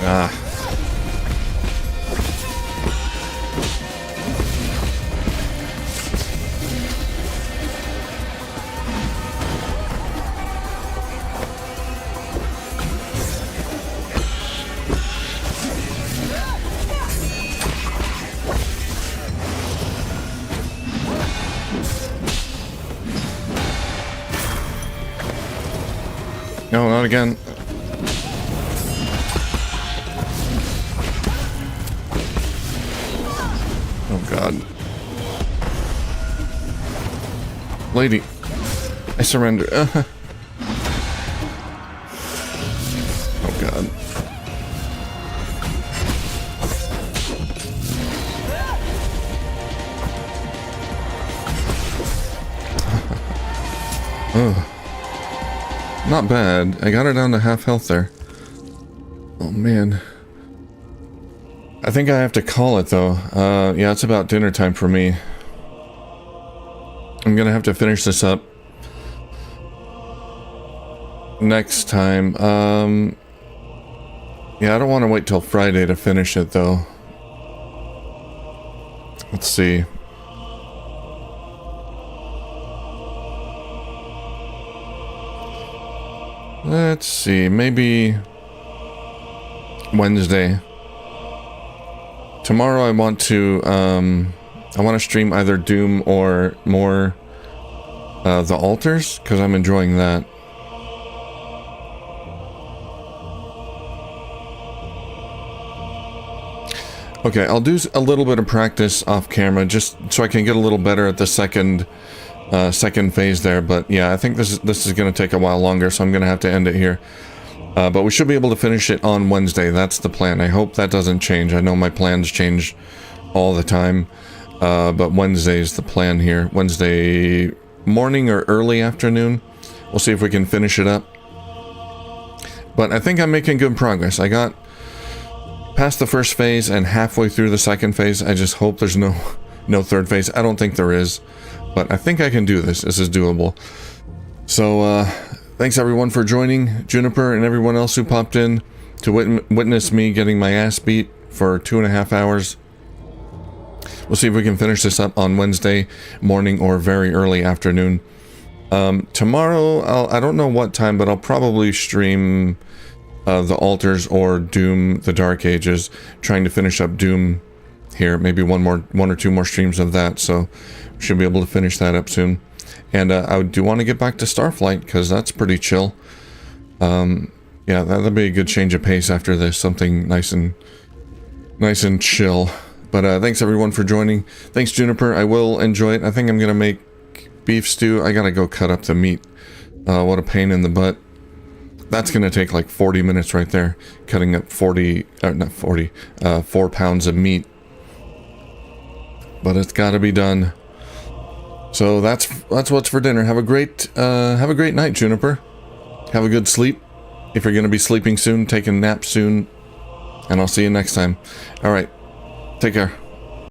Ah. No, not again. Oh god. Lady, I surrender. Oh god. Oh. Not bad. I got her down to half health there. Oh man. I think I have to call it though. Yeah, it's about dinner time for me. I'm gonna have to finish this up next time. Yeah, I don't want to wait till Friday to finish it though. Let's see. Let's see, maybe Wednesday. Tomorrow I want to stream either Doom or more The Altars, because I'm enjoying that. Okay, I'll do a little bit of practice off camera, just so I can get a little better at the second phase there, but yeah, I think this is going to take a while longer, so I'm going to have to end it here. But we should be able to finish it on Wednesday. That's the plan. I hope that doesn't change. I know my plans change all the time, but Wednesday's the plan here. Wednesday morning or early afternoon. We'll see if we can finish it up. But I think I'm making good progress. I got past the first phase and halfway through the second phase. I just hope there's no third phase. I don't think there is. But I think I can do this. This is doable. So, thanks everyone for joining. Juniper and everyone else who popped in to witness me getting my ass beat for 2.5 hours. We'll see if we can finish this up on Wednesday morning or very early afternoon. Tomorrow, I don't know what time, but I'll probably stream The Altars or Doom, The Dark Ages, trying to finish up Doom here. Maybe one or two more streams of that, so should be able to finish that up soon. And I do want to get back to Starflight, because that's pretty chill. Yeah, that'll be a good change of pace after this. Something nice and chill. But thanks everyone for joining. Thanks Juniper. I will enjoy it. I think I'm gonna make beef stew. I gotta go cut up the meat. What a pain in the butt. That's gonna take like 40 minutes right there. Cutting up 4 pounds of meat. But it's gotta be done. So that's what's for dinner. Have a great night, Juniper. Have a good sleep. If you're gonna be sleeping soon, take a nap soon. And I'll see you next time. Alright. Take care.